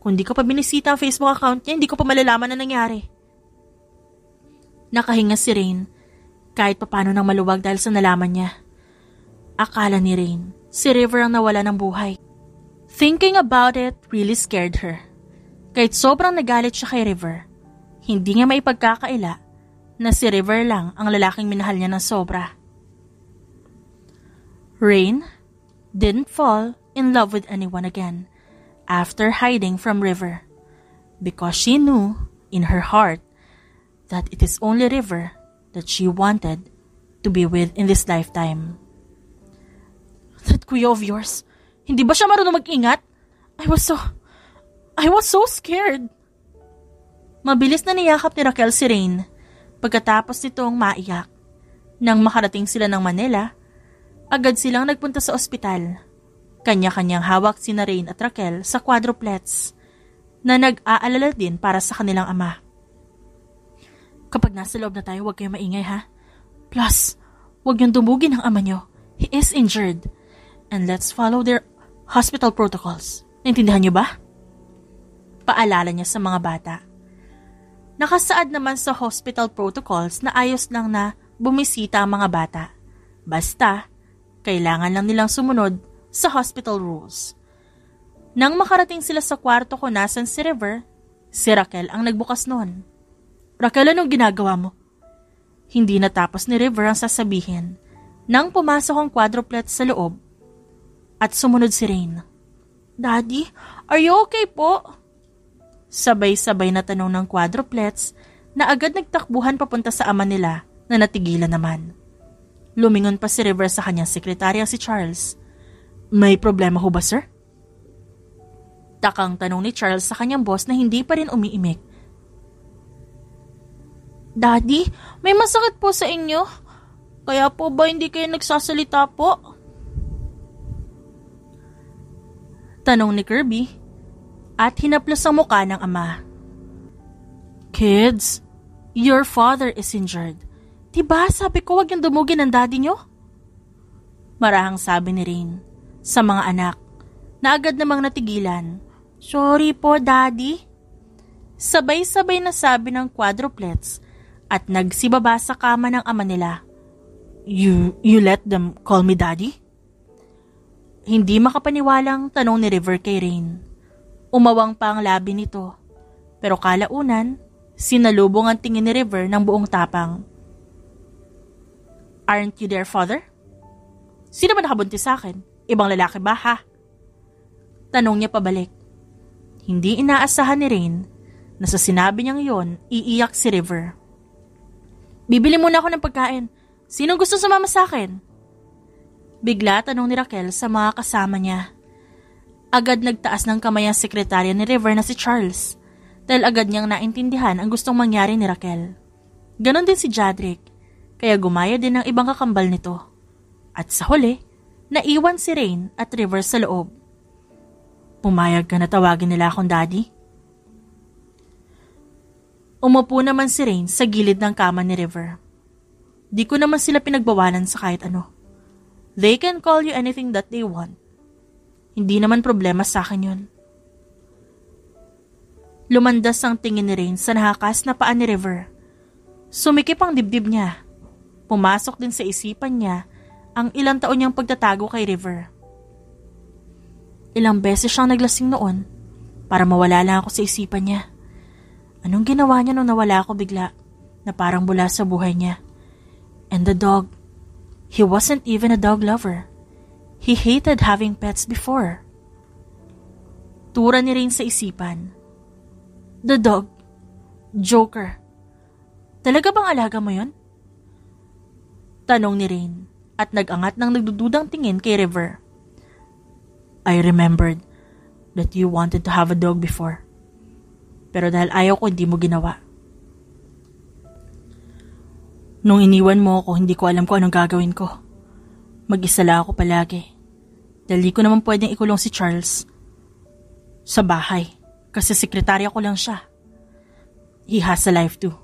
Kung di ko pa binisita ang Facebook account niya, hindi ko pa malalaman na nangyari. Nakahinga si Rain kahit papano nang maluwag dahil sa nalaman niya. Akala ni Rain, si River ang nawala ng buhay. Thinking about it really scared her. Kahit sobrang nagalit siya kay River, hindi niya maipagkakaila na si River lang ang lalaking minahal niya ng sobra. Rain didn't fall in love with anyone again after hiding from River because she knew in her heart that it is only River that she wanted to be with in this lifetime. That kuya of yours, hindi ba siya marunong mag-ingat? I was so scared. Mabilis na niyakap ni Raquel si Rain pagkatapos nitong maiyak. Nang makarating sila ng Manila, agad silang nagpunta sa ospital. Kanya-kanyang hawak sina Rain at Raquel sa quadruplets na nag-aalala din para sa kanilang ama. Kapag nasa loob na tayo, huwag kayong maingay ha. Plus, huwag niyong dumugin ang ama niyo. He is injured. And let's follow their hospital protocols. Naintindihan niyo ba? Paalala niya sa mga bata. Nakasaad naman sa hospital protocols na ayos lang na bumisita ang mga bata. Basta, kailangan lang nilang sumunod sa hospital rules. Nang makarating sila sa kwarto kung nasan si River, si Raquel ang nagbukas noon. Raquel, anong ginagawa mo? Hindi natapos ni River ang sasabihin. Nang pumasok ang quadruplet sa loob, at sumunod si Rain. Daddy, are you okay po? Sabay-sabay na tanong ng quadruplets na agad nagtakbuhan papunta sa ama nila na natigilan naman. Lumingon pa si River sa kanyang sekretarya si Charles. May problema ho ba, sir? Takang tanong ni Charles sa kanyang boss na hindi pa rin umiimik. Daddy, may masakit po sa inyo? Kaya po ba hindi kayo nagsasalita po? Tanong ni Kirby at hinaplos ang mukha ng ama. Kids, your father is injured. Diba sabi ko wag yung dumugin ng daddy nyo? Marahang sabi ni Rain sa mga anak na agad namang natigilan. Sorry po, daddy. Sabay-sabay na sabi ng quadruplets at nagsibaba sa kama ng ama nila. You let them call me daddy? Hindi makapaniwalang tanong ni River kay Rain. Umawang pa ang labi nito. Pero kalaunan, sinalubong ang tingin ni River ng buong tapang. Aren't you their father? Sino ba nakabuntis sa akin? Ibang lalaki ba ha? Tanong niya pabalik. Hindi inaasahan ni Rain na sa sinabi niyang yon, iiyak si River. Bibili muna ako ng pagkain. Sinong gusto sumama sa akin? Bigla tanong ni Raquel sa mga kasama niya. Agad nagtaas ng kamay ang sekretarya ni River na si Charles dahil agad niyang naintindihan ang gustong mangyari ni Raquel. Ganon din si Jadrick, kaya gumaya din ng ibang kakambal nito. At sa huli, naiwan si Rain at River sa loob. Pumayag ka na tawagin nila akong daddy? Umupo naman si Rain sa gilid ng kama ni River. Di ko naman sila pinagbawalan sa kahit ano. They can call you anything that they want. Hindi naman problema sa akin yun. Lumandas ang tingin ni Rain sa nahakas na paa ni River. Sumikip ang dibdib niya. Pumasok din sa isipan niya ang ilang taon niyang pagtatago kay River. Ilang beses siyang naglasing noon para mawala lang ako sa isipan niya. Anong ginawa niya nung nawala ako bigla na parang bula sa buhay niya? And the dog, he wasn't even a dog lover. He hated having pets before. Tura ni Rain sa isipan. The dog, Joker. Talaga bang alaga mo yun? Tanong ni Rain at nag-angat ng nagdududang tingin kay River. I remembered that you wanted to have a dog before. Pero dahil ayaw ko, hindi mo ginawa. Nung iniwan mo ako, hindi ko alam kung anong gagawin ko. Mag-isa lang ako palagi. Dahil di ko naman pwedeng ikulong si Charles sa bahay kasi sekretarya ko lang siya. He has a life too.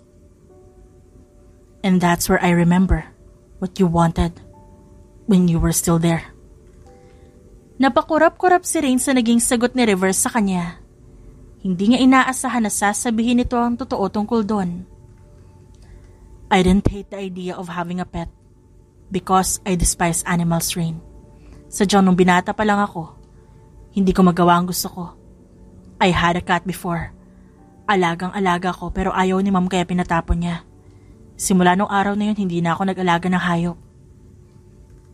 And that's where I remember what you wanted when you were still there. Napakurap-kurap si Rain sa naging sagot ni River sa kanya. Hindi niya inaasahan na sasabihin nito ang totoo tungkol doon. I didn't hate the idea of having a pet because I despise animals, Rain. Sadyang nung binata pa lang ako, hindi ko magawa ang gusto ko. I had a cat before. Alagang-alaga ko pero ayaw ni Ma'am kaya pinatapon niya. Simula nung araw na yun, hindi na ako nag-alaga ng hayop.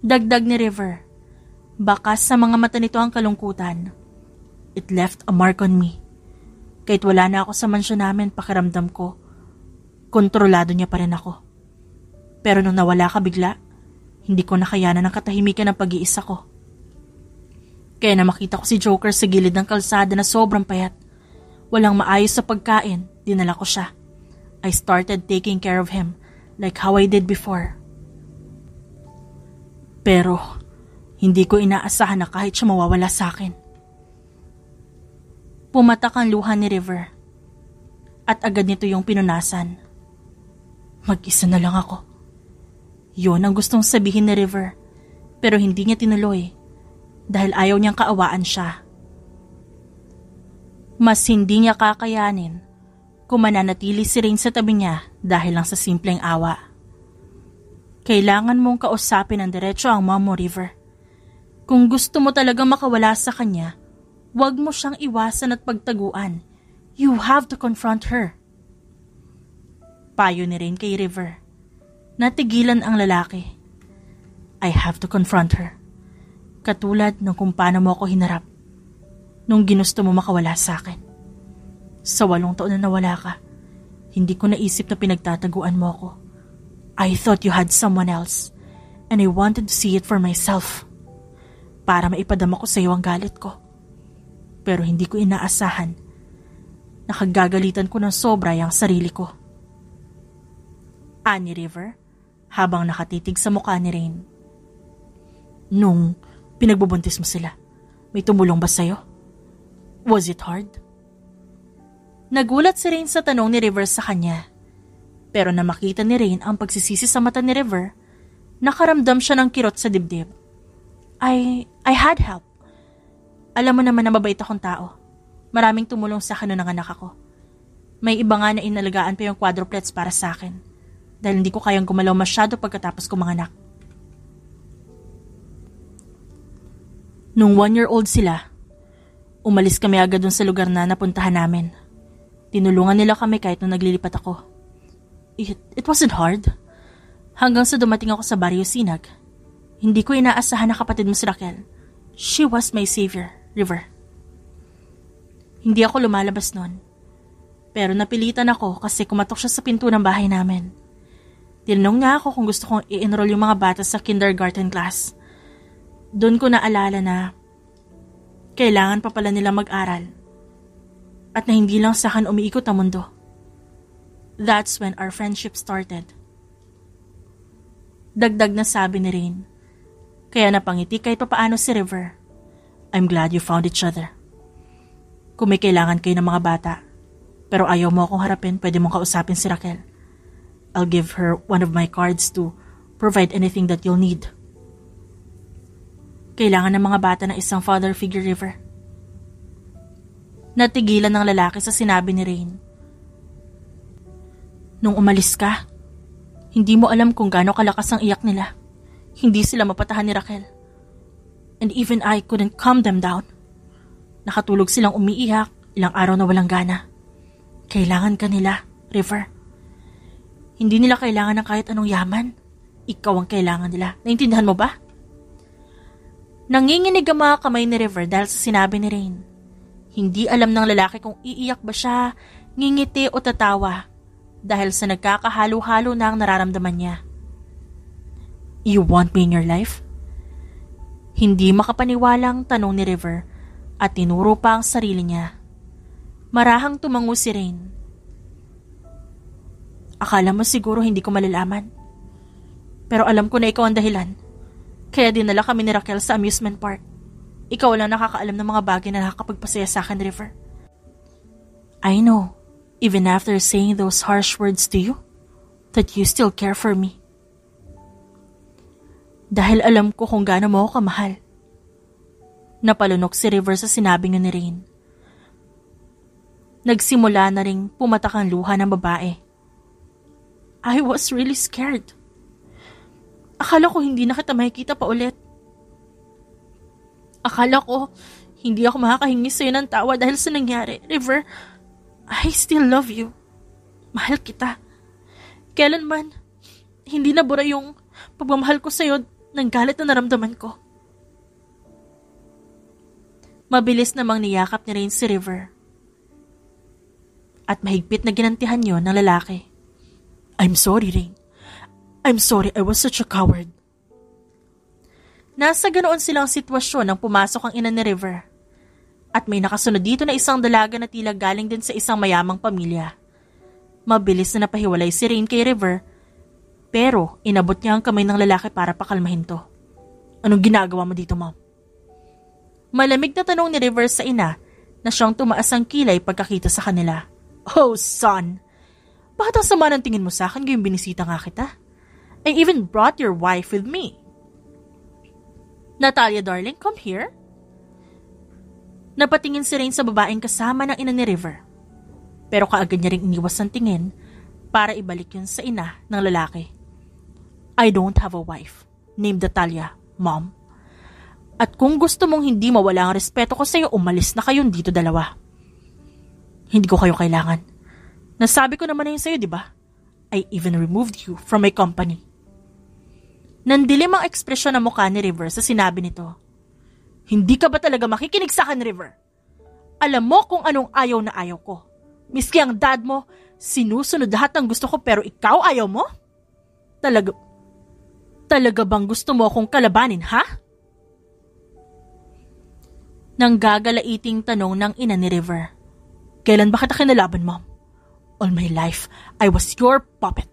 Dagdag ni River. Bakas sa mga mata nito ang kalungkutan. It left a mark on me. Kahit wala na ako sa mansyon namin, pakiramdam ko, kontrolado niya pa rin ako. Pero nung nawala ka bigla, hindi ko nakayanan ng katahimikan ng pag-iisa ko. Kaya na makita ko si Joker sa gilid ng kalsada na sobrang payat. Walang maayos sa pagkain, dinala ko siya. I started taking care of him like how I did before. Pero hindi ko inaasahan na kahit siya mawawala sa akin. Pumatak ang luha ni River at agad nito yung pinunasan. Mag-isa na lang ako. Yun ang gustong sabihin ni River pero hindi niya tinuloy dahil ayaw niyang kaawaan siya. Mas hindi niya kakayanin kung mananatili si Rain sa tabi niya dahil lang sa simpleng awa. Kailangan mong kausapin ng diretso ang mom mo, River. Kung gusto mo talagang makawala sa kanya, huwag mo siyang iwasan at pagtaguan. You have to confront her. Payo ni Rain kay River. Natigilan ang lalaki. I have to confront her. Katulad ng kung paano mo ako hinarap nung ginusto mo makawala sa akin. Sa 8 taon na nawala ka, hindi ko naisip na pinagtataguan mo ako. I thought you had someone else and I wanted to see it for myself para maipadama ko sa iyo ang galit ko. Pero hindi ko inaasahan na kagagalitan ko ng sobra yung sarili ko. Ani River, habang nakatitig sa mukha ni Rain. Nung pinagbubuntis mo sila, may tumulong ba sa'yo? Was it hard? Nagulat si Rain sa tanong ni River sa kanya. Pero na makita ni Rain ang pagsisisi sa mata ni River, nakaramdam siya ng kirot sa dibdib. I had help. Alam mo naman na mabait akong tao. Maraming tumulong sa akin nung nanganak ako. May iba nga na inalagaan pa yung quadruplets para sa akin. Dahil hindi ko kayang gumalaw masyado pagkatapos ko manganak. Nung 1-year-old sila, umalis kami agad dun sa lugar na napuntahan namin. Tinulungan nila kami kahit nung naglilipat ako. It wasn't hard. Hanggang sa dumating ako sa Barrio Sinag. Hindi ko inaasahan na kapatid mo si Raquel. She was my savior, River. Hindi ako lumalabas nun. Pero napilitan ako kasi kumatok siya sa pinto ng bahay namin. Tinanong nga ako kung gusto kong i-enroll yung mga bata sa kindergarten class. Doon ko naalala na kailangan pa pala nila mag-aral at na hindi lang sa akin umiikot ang mundo. That's when our friendship started. Dagdag na sabi ni Rain. Kaya napangiti kahit papaano si River. I'm glad you found each other. Kung may kailangan kayo ng mga bata, pero ayaw mo akong harapin, pwede mong kausapin si Raquel. I'll give her one of my cards to provide anything that you'll need. Kailangan ng mga bata ng isang father figure, River. Natigilan ng lalaki sa sinabi ni Rain. Nung umalis ka, hindi mo alam kung gaano kalakas ang iyak nila. Hindi sila mapatahan ni Raquel. And even I couldn't calm them down. Nakatulog silang umiiyak, ilang araw na walang gana. Kailangan ka nila, River. Hindi nila kailangan ng kahit anong yaman. Ikaw ang kailangan nila. Naintindihan mo ba? Nanginginig ang mga kamay ni River dahil sa sinabi ni Rain. Hindi alam ng lalaki kung iiyak ba siya, ngingiti o tatawa dahil sa nagkakahalo-halo na ang nararamdaman niya. You want me in your life? Hindi makapaniwalang tanong ni River at tinuro pa ang sarili niya. Marahang tumango si Rain. Akala mo siguro hindi ko malalaman. Pero alam ko na ikaw ang dahilan. Kaya dinala kami ni Raquel sa amusement park. Ikaw lang nakakaalam ng mga bagay na nakakapagpasaya sa akin, River. I know, even after saying those harsh words to you, that you still care for me. Dahil alam ko kung gaano mo ako kamahal. Napalunok si River sa sinabi ni Rain. Nagsimula na ring pumatak ang luha ng babae. I was really scared. Akala ko hindi na kita makikita pa ulit. Akala ko hindi ako makakahingi sa'yo ng tawa dahil sa nangyari. River, I still love you. Mahal kita. Kailanman, hindi nabura yung pagmamahal ko sa'yo ng galit na naramdaman ko. Mabilis namang niyakap ni Rain si River. At mahigpit na ginantihan yon ng lalaki. I'm sorry, Rain. I'm sorry, I was such a coward. Nasa ganoon silang sitwasyon nang pumasok ang ina ni River. At may nakasunod dito na isang dalaga na tila galing din sa isang mayamang pamilya. Mabilis na napahiwalay si Rain kay River, pero inabot niya ang kamay ng lalaki para pakalmahin to. Anong ginagawa mo dito, Mom? Malamig na tanong ni River sa ina na siyang tumaas ang kilay pagkakita sa kanila. Oh, son! Bakit ang sama ng tingin mo sa akin ngayong binisita nga kita? I even brought your wife with me. Natalia, darling, come here. Napatingin si Rain sa babaeng kasama ng ina ni River. Pero kaagad niya ring iniwas ang tingin para ibalik yun sa ina ng lalaki. I don't have a wife named Natalia, Mom. At kung gusto mong hindi mawala ang respeto ko sa iyo, umalis na kayong dito dalawa. Hindi ko kayo kailangan. Nasabi ko naman na yun sa iyo, di ba? I even removed you from my company. Nandilim ang ekspresyon ng mukha ni River sa sinabi nito. Hindi ka ba talaga makikinig sa akin, River? Alam mo kung anong ayaw na ayaw ko. Miski ang dad mo, sinusunod lahat ng gusto ko pero ikaw ayaw mo? Talaga bang gusto mo akong kalabanin, ha? Nang gagalaiting tanong ng ina ni River. Kailan ba kita kinalaban, Mom? All my life, I was your puppet.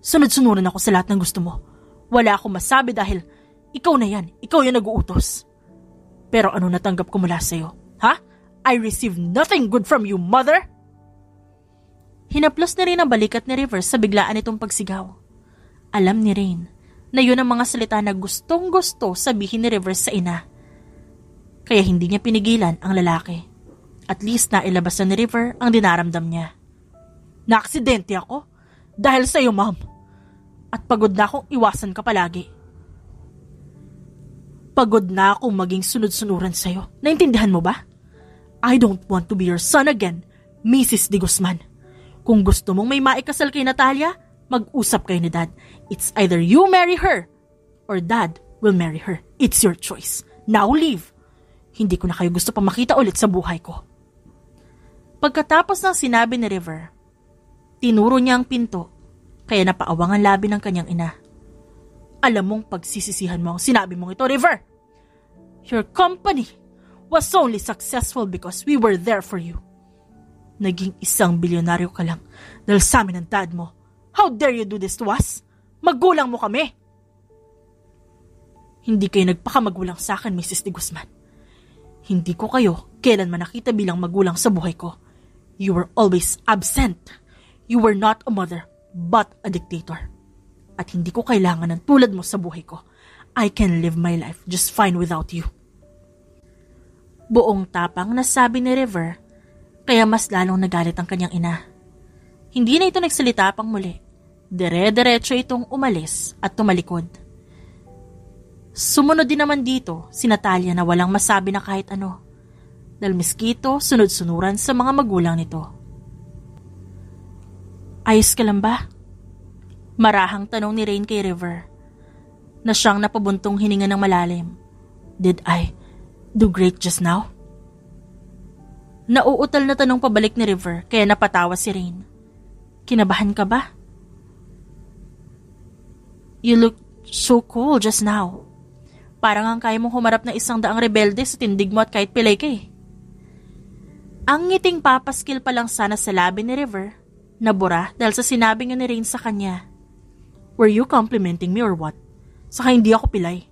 Sunod-sunuran ako sa lahat ng gusto mo. Wala akong masabi dahil ikaw na yan, ikaw yung nag-uutos. Pero ano natanggap ko mula sa'yo, ha? I received nothing good from you, mother! Hinaplos na rin ang balikat ni River sa biglaan itong pagsigaw. Alam ni Rain na yun ang mga salita na gustong-gusto sabihin ni River sa ina. Kaya hindi niya pinigilan ang lalaki. At least nailabas na ni River ang dinaramdam niya. Naaksidente ako dahil sa'yo, Mom. At pagod na akong iwasan ka palagi. Pagod na akong maging sunod-sunuran sa'yo. Naintindihan mo ba? I don't want to be your son again, Mrs. De Guzman. Kung gusto mong may maikasal kay Natalia, mag-usap kayo ni Dad. It's either you marry her or Dad will marry her. It's your choice. Now leave. Hindi ko na kayo gusto pa makita ulit sa buhay ko. Pagkatapos ng sinabi ni River, tinuro niya ang pinto, kaya napaawang ang labi ng kanyang ina. Alam mong pagsisisihan mo ang sinabi mong ito, River. Your company was only successful because we were there for you. Naging isang bilyonaryo ka lang dahil sa amin ang dad mo. How dare you do this to us? Magulang mo kami. Hindi kayo nagpakamagulang sa akin, Mrs. De Guzman. Hindi ko kayo kailanman nakita bilang magulang sa buhay ko. You were always absent. You were not a mother, but a dictator. At hindi ko kailangan ng tulad mo sa buhay ko. I can live my life just fine without you. Buong tapang na sabi ni River, kaya mas lalong nagalit ang kanyang ina. Hindi na ito nagsalita pang muli. Dire-diretso itong umalis at tumalikod. Sumunod din naman dito si Natalia na walang masabi na kahit ano. Dahil miski ito sunod-sunuran sa mga magulang nito. Ayos ka lang ba? Marahang tanong ni Rain kay River, na siyang napabuntong hininga ng malalim. Did I do great just now? Nauutal na tanong pabalik ni River kaya napatawa si Rain. Kinabahan ka ba? You look so cool just now. Parang ang kaya mong humarap na 100 rebelde sa tindig mo at kahit pilay ka eh. Ang ngiting papaskil pa lang sana sa labi ni River, nabura dahil sa sinabi nga ni Rain sa kanya. Were you complimenting me or what? Saka hindi ako pilay.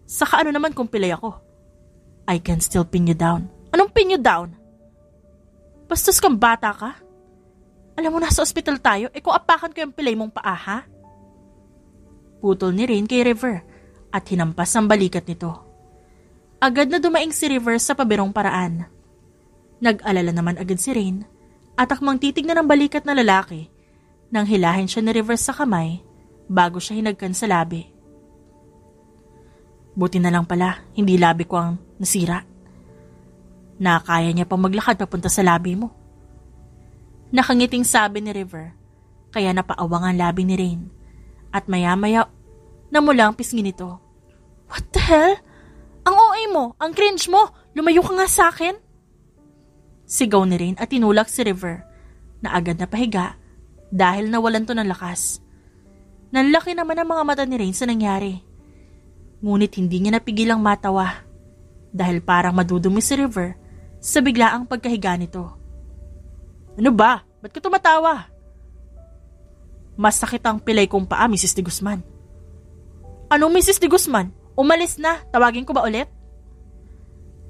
Saka ano naman kung pilay ako? I can still pin you down. Anong pin you down? Bastos kang bata ka? Alam mo nasa ospital tayo, kung apakan ko yung pilay mong paa, ha? Putol ni Rain kay River at hinampas ang balikat nito. Agad na dumaing si River sa pabirong paraan. Nag-alala naman agad si Rain at akmang titignan ng balikat na lalaki nang hilahin siya ni River sa kamay bago siya hinagkan sa labi. Buti na lang pala, hindi labi ko ang nasira. Nakakaya niya pang maglakad papunta sa labi mo. Nakangiting sabi ni River, kaya napaawang ang labi ni Rain. At maya-maya, namula ang pisngi nito. What the hell? Ang OA mo, ang cringe mo, lumayo ka nga sa akin. Sigaw ni Rain at tinulak si River, na agad na pahiga dahil nawalan to ng lakas. Nanlaki naman ang mga mata ni Rain sa nangyari. Ngunit hindi niya napigilang matawa dahil parang madudumi si River sa biglaang pagkahiga nito. Ano ba? Ba't ka tumatawa? Masakit ang pilay kong paa, Mrs. De Guzman. Anong Mrs. De Guzman? Umalis na. Tawagin ko ba ulit?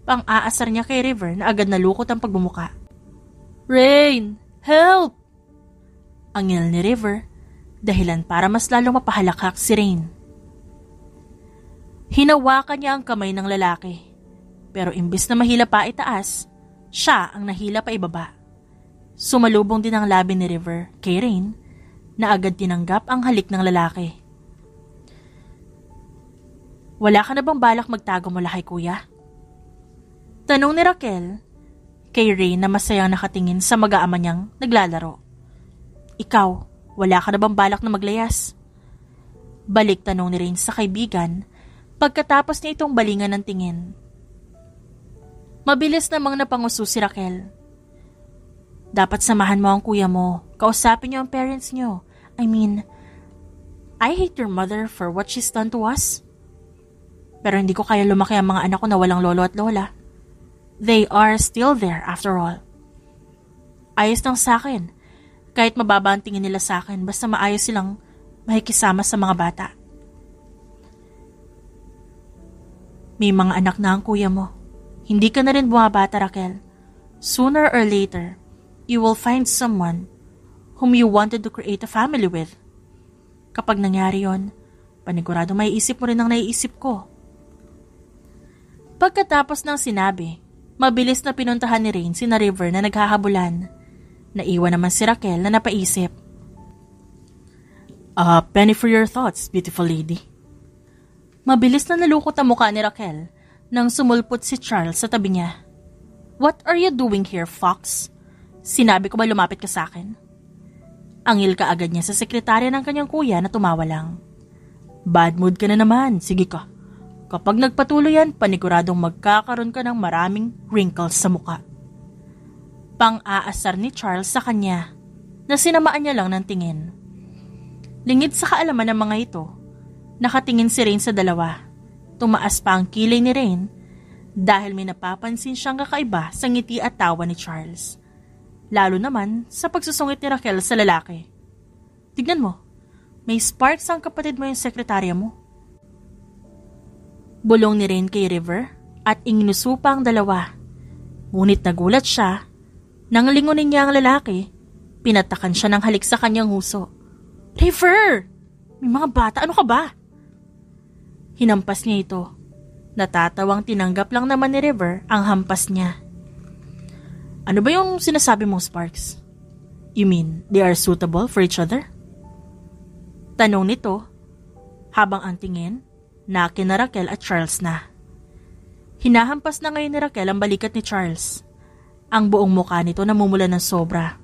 Pang-aasar niya kay River na agad nalukot ang pagbumuka. Rain! Help! Angil ni River, dahilan para mas lalong mapahalakak si Rain. Hinawakan niya ang kamay ng lalaki, pero imbis na mahila pa itaas, siya ang nahila pa ibaba. Sumalubong din ang labi ni River kay Rain na agad tinanggap ang halik ng lalaki. Wala ka na bang balak magtago mula kay kuya? Tanong ni Raquel kay Rain na masayang nakatingin sa mag-aama niyang naglalaro. Ikaw, wala ka na bang balak na maglayas? Balik tanong ni Rain sa kaibigan pagkatapos niya itong balingan ng tingin. Mabilis namang napanguso si Raquel. Dapat samahan mo ang kuya mo. Kausapin niyo ang parents niyo. I hate your mother for what she's done to us. Pero hindi ko kaya lumaki ang mga anak ko na walang lolo at lola. They are still there after all. Ayos lang sa akin. Kahit mababa ang tingin nila sa akin, basta maayos silang makikisama sa mga bata. May mga anak na ang kuya mo. Hindi ka na rin bumabata, Raquel. Sooner or later, you will find someone whom you wanted to create a family with. Kapag nangyari yon, panigurado may isip mo rin ang naiisip ko. Pagkatapos ng sinabi, mabilis na pinuntahan ni Rain sina River na naghahabulan. Naiwan naman si Raquel na napaisip. Penny for your thoughts, beautiful lady. Mabilis na nalukot ang mukha ni Raquel nang sumulpot si Charles sa tabi niya. What are you doing here, Fox? Sinabi ko ba lumapit ka sa akin? Angil ka agad niya sa sekretarya ng kanyang kuya na tumawa lang. Bad mood ka na naman, sige ka. Kapag nagpatuloy yan, paniguradong magkakaroon ka ng maraming wrinkles sa mukha. Pang-aasar ni Charles sa kanya na sinamaan niya lang ng tingin. Lingid sa kaalaman ng mga ito, nakatingin si Rain sa dalawa. Tumaas pa ang kilay ni Rain dahil may napapansin siyang kakaiba sa ngiti at tawa ni Charles. Lalo naman sa pagsusungit ni Raquel sa lalaki. Tignan mo, may sparks ang kapatid mo yung sekretarya mo. Bulong ni Rain kay River at ingnuso pa ang dalawa. Ngunit nagulat siya nang lingunin niya ang lalaki. Pinatakan siya ng halik sa kanyang huso. River! May mga bata, ano ka ba? Hinampas niya ito. Natatawang tinanggap lang naman ni River ang hampas niya. Ano ba yung sinasabi mo, Sparks? You mean they are suitable for each other? Tanong nito habang ang tingin na kina Raquel at Charles na. Hinahampas na ngayon ni Raquel ang balikat ni Charles. Ang buong mukha nito namumula ng sobra.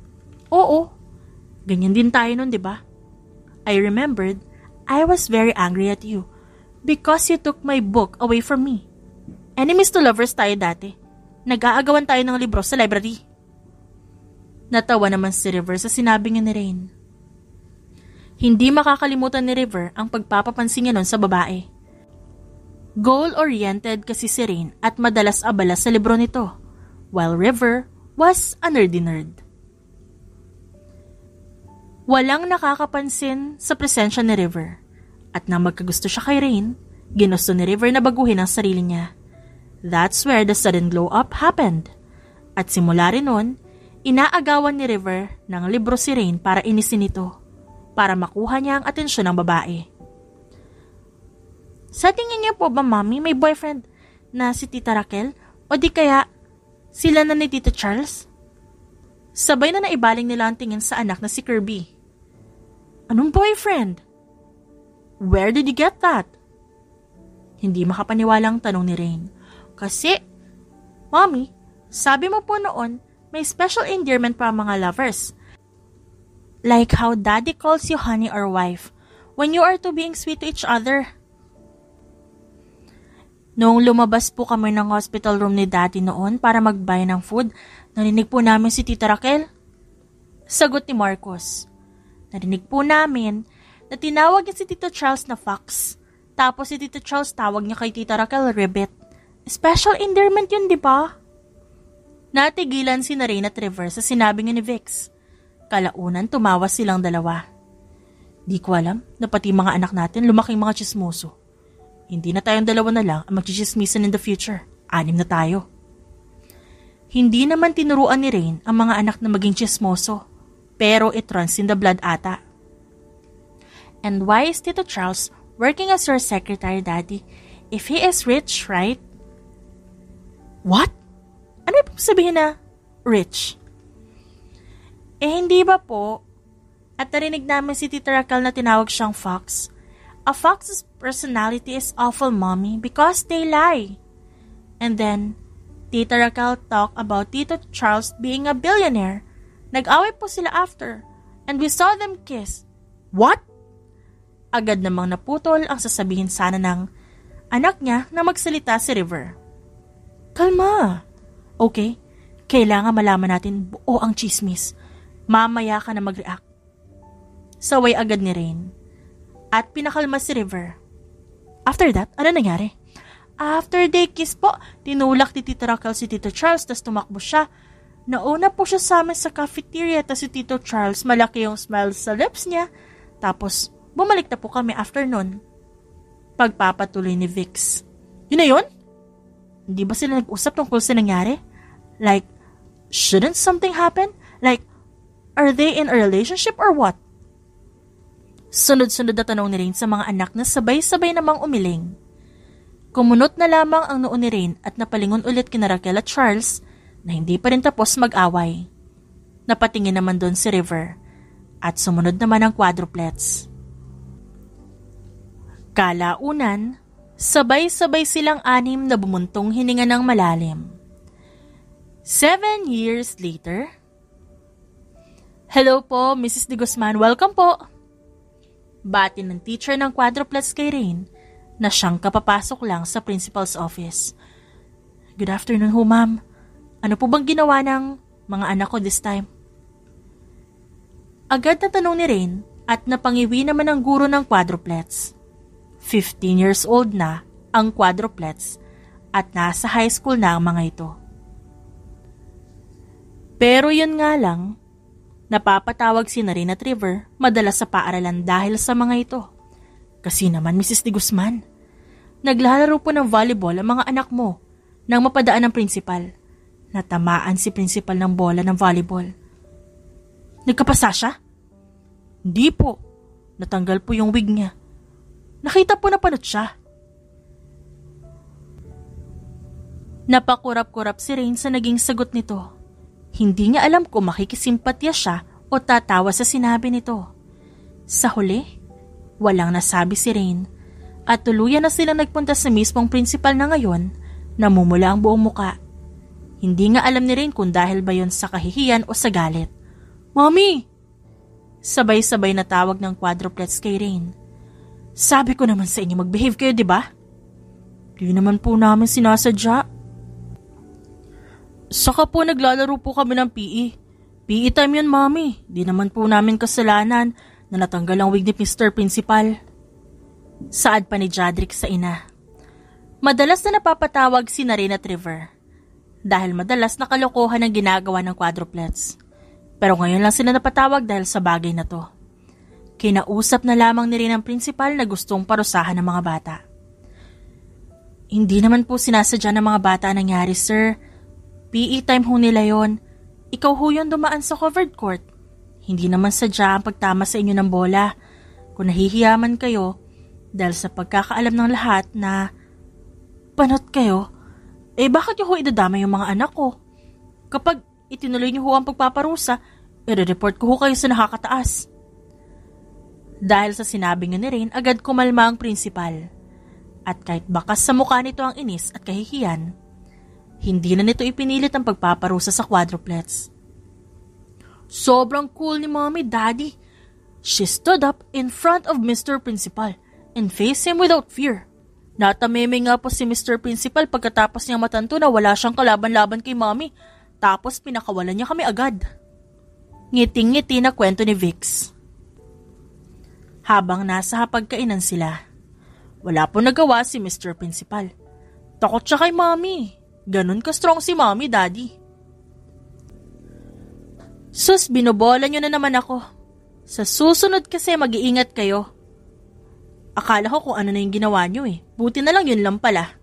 Oo, ganyan din tayo nun, di ba? I remembered I was very angry at you because you took my book away from me. Enemies to lovers tayo dati. Nag-aagawan tayo ng libro sa library. Natawa naman si River sa sinabi niya ni Rain. Hindi makakalimutan ni River ang pagpapapansin niya nun sa babae. Goal-oriented kasi si Rain at madalas abala sa libro nito, while River was a nerdy nerd. Walang nakakapansin sa presensya ni River at nang magkagusto siya kay Rain, ginusto ni River na baguhin ang sarili niya. That's where the sudden glow up happened. At simula rin nun, inaagawan ni River ng libro si Rain para inisin ito, para makuha niya ang atensyon ng babae. Sa tingin niya po ba, Mommy, may boyfriend na si Tita Raquel? O di kaya sila na ni Tito Charles? Sabay na naibaling nila ang tingin sa anak na si Kirby. Anong boyfriend? Where did you get that? Hindi makapaniwalang tanong ni Rain. Kasi, Mommy, sabi mo po noon, may special endearment pa mga lovers. Like how Daddy calls you honey or wife when you are to being sweet to each other. Noong lumabas po kami ng hospital room ni Daddy noon para mag-buy ng food, narinig po namin si Tita Raquel. Sagot ni Marcos. Narinig po namin na tinawag niya si Tito Charles na Fox. Tapos si Tito Charles tawag niya kay Tita Raquel Ribbit. Special endearment yun, di ba? Natigilan si Rain at River sa sinabi ni Vix. Kalaunan tumawa silang dalawa. Di ko alam na pati mga anak natin lumaking mga chismoso. Hindi na tayong dalawa na lang ang magchichismisan in the future. 6 na tayo. Hindi naman tinuruan ni Rain ang mga anak na maging chismoso. Pero it runs in the blood ata. And why is Tito Charles working as your secretary, Daddy? If he is rich, right? What? Ano ibig sabihin na rich? Hindi ba po? At narinig namin si Tita Raquel na tinawag siyang Fox. A fox's personality is awful, Mommy, because they lie. And then, Tita Raquel talked about Tito Charles being a billionaire. Nag-away po sila after, and we saw them kiss. What? Agad namang naputol ang sasabihin sana ng anak niya na magsalita si River. Kalma. Okay? Kailangan malaman natin buo ang chismis. Mamaya ka na mag-react. Saway agad ni Rain. At pinakalma si River. After that, ano nangyari? After they kiss po, tinulak ni Tito Raquel si Tito Charles, tas tumakbo siya. Nauna po siya sa amin sa cafeteria, tas si Tito Charles, malaki yung smile sa lips niya. Tapos, bumalik na po kami after nun. Pagpapatuloy ni Vix. Yun na yun? Hindi ba sila nag-usap tungkol sa nangyari? Like, shouldn't something happen? Like, are they in a relationship or what? Sunod-sunod na tanong ni Rain sa mga anak na sabay-sabay namang umiling. Kumunot na lamang ang noo ni Rain at napalingon ulit kina Raquel at Charles na hindi pa rin tapos mag-away. Napatingin naman doon si River at sumunod naman ang quadruplets. Kalaunan, sabay-sabay silang anim na bumuntong hininga ng malalim. 7 years later. Hello po, Mrs. De Guzman. Welcome po. Bati ng teacher ng quadruplets kay Rain na siyang kapapasok lang sa principal's office. Good afternoon ho, ma'am. Ano po bang ginawa ng mga anak ko this time? Agad na tanong ni Rain at napangiwi naman ang guro ng quadruplets. 15 years old na ang quadruplets at nasa high school na ang mga ito. Pero yun nga lang, napapatawag si Rain at River madalas sa paaralan dahil sa mga ito. Kasi naman, Mrs. De Guzman, naglalaro po ng volleyball ang mga anak mo nang mapadaan ng principal. Natamaan si principal ng bola ng volleyball. Nagkapasa siya? Hindi po. Natanggal po yung wig niya. Nakita po na panot siya. Napakurap-kurap si Rain sa naging sagot nito. Hindi niya alam kung makikisimpatya siya o tatawa sa sinabi nito. Sa huli, walang nasabi si Rain at tuluyan na silang nagpunta sa mismong principal na ngayon, namumula ang buong muka. Hindi nga alam ni Rain kung dahil ba yon sa kahihiyan o sa galit. Mommy! Sabay-sabay na tawag ng quadruplets kay Rain. Sabi ko naman sa inyo mag-behave kayo, di ba? Di naman po namin sinasadya. Saka po naglalaro po kami ng PE. PE time yun, Mommy. Di naman po namin kasalanan na natanggal ang wig ni Mr. Principal. Saad pa ni Jadrick sa ina. Madalas na napapatawag si Rain at River. Dahil madalas na kalokohan ang ginagawa ng quadruplets. Pero ngayon lang sila napatawag dahil sa bagay na to. Kinausap na lamang ni Rain ang principal na gustong parusahan ng mga bata. Hindi naman po sinasadya ng mga bata nangyari, sir. PE time ho nila yon. Ikaw ho yun dumaan sa covered court. Hindi naman sadya ang pagtama sa inyo ng bola. Kung nahihiyaman kayo, dahil sa pagkakaalam ng lahat na panot kayo, bakit nyo ho idadama yung mga anak ko? Kapag itinuloy nyo ho ang pagpaparusa, i-report ko ho kayo sa nakakataas. Dahil sa sinabi nga ni Rain, agad kumalma ang principal. At kahit bakas sa mukha nito ang inis at kahihiyan, hindi na nito ipinilit ang pagpaparusa sa quadruplets. Sobrang cool ni Mommy, Daddy. She stood up in front of Mr. Principal and faced him without fear. Natameme nga po si Mr. Principal pagkatapos niyang matanto na wala siyang kalaban-laban kay Mommy, tapos pinakawalan niya kami agad. Ngiting-ngiti na kwento ni Vix. Habang nasa hapagkainan sila, wala po nagawa si Mr. Principal. Takot siya kay Mommy. Ganun ka-strong si Mommy, Daddy. Sus, binobola niyo na naman ako. Sa susunod kasi mag-iingat kayo. Akala ko kung ano na yung ginawa niyo eh. Buti na lang yun lang pala.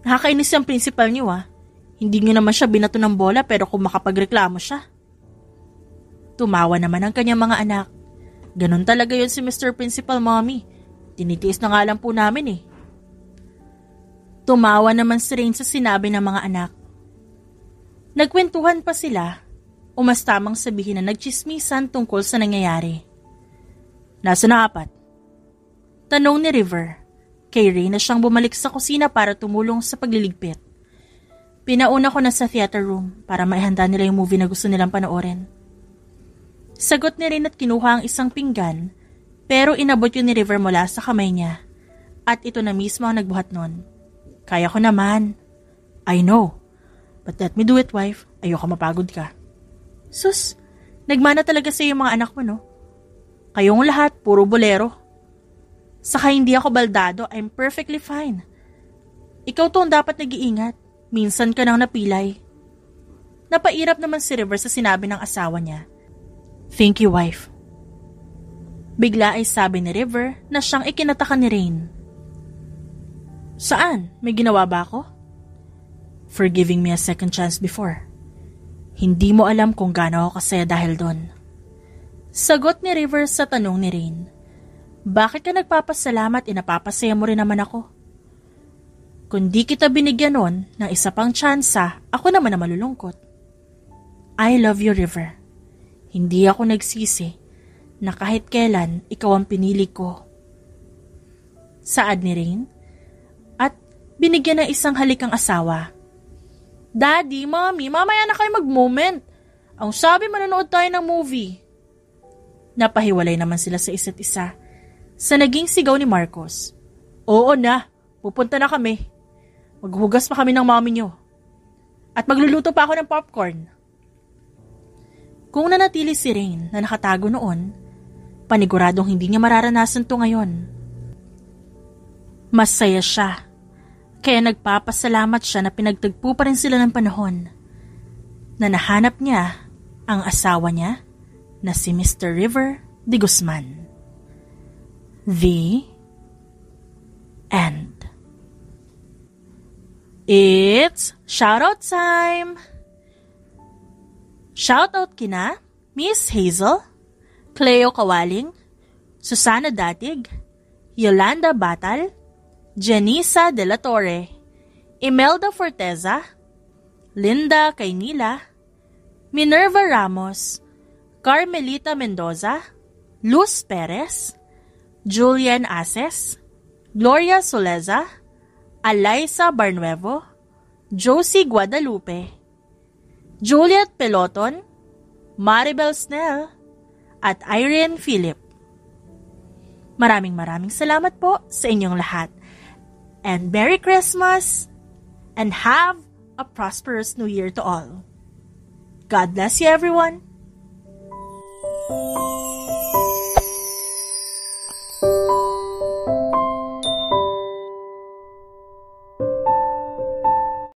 Nakakainis yung principal niyo ah. Hindi niyo naman siya binato ng bola pero kung makapagreklamo siya. Tumawa naman ang kanyang mga anak. Ganun talaga yun si Mr. Principal, Mommy. Tinitiis na nga lang po namin eh. Tumawa naman si Rain sa sinabi ng mga anak. Nagkwentuhan pa sila, o mas tamang sabihin na nagchismisan tungkol sa nangyayari. Nasa na apat? Tanong ni River, kay Rain na siyang bumalik sa kusina para tumulong sa pagliligpit. Pinauna ko na sa theater room para maihanda nila yung movie na gusto nilang panoorin. Sagot ni Rain at kinuha ang isang pinggan, pero inabot yun ni River mula sa kamay niya, at ito na mismo ang nagbuhat nun. Kaya ko naman. I know. But let me do it, wife. Ayoko mapagod ka. Sus, nagmana talaga sa yung mga anak mo, no? Kayong lahat, puro bolero. Saka hindi ako baldado, I'm perfectly fine. Ikaw to ang dapat nag-iingat. Minsan ka nang napilay. Napairap naman si River sa sinabi ng asawa niya. Thank you, wife. Bigla ay sabi ni River na siyang ikinataka ni Rain. Saan? May ginawa ba ako? For giving me a second chance before. Hindi mo alam kung gaano ako kasaya dahil doon. Sagot ni River sa tanong ni Rain. Bakit ka nagpapasalamat napapasaya mo rin naman ako? Kung di kita binigyan nun ng isa pang tsansa, ako naman na malulungkot. I love you, River. Hindi ako nagsisi na kahit kailan ikaw ang pinili ko. Saad ni Rain at binigyan ng isang halikang asawa. Daddy, Mommy, mamaya na kayo mag-moment. Ang sabi manonood tayo ng movie. Napahiwalay naman sila sa isa't isa sa naging sigaw ni Marcos. Oo na, pupunta na kami. Maghugas pa kami ng mommy nyo. At magluluto pa ako ng popcorn. Kung nanatili si Rain na nakatago noon, paniguradong hindi niya mararanasan to ngayon. Masaya siya. Kaya nagpapasalamat siya na pinagtagpo pa rin sila ng panahon. Na nahanap niya ang asawa niya na si Mr. River de Guzman. The end. It's shoutout time! Shoutout kina Miss Hazel, Cleo Kawaling, Susana Datig, Yolanda Batal, Janisa De La Torre, Imelda Forteza, Linda Kaynila, Minerva Ramos, Carmelita Mendoza, Luz Perez, Julian Aces, Gloria Soleza, Alaysa Barnuevo, Josie Guadalupe, Juliet Peloton, Maribel Snell, at Irene Philip. Maraming salamat po sa inyong lahat. And Merry Christmas and have a prosperous New Year to all. God bless you, everyone.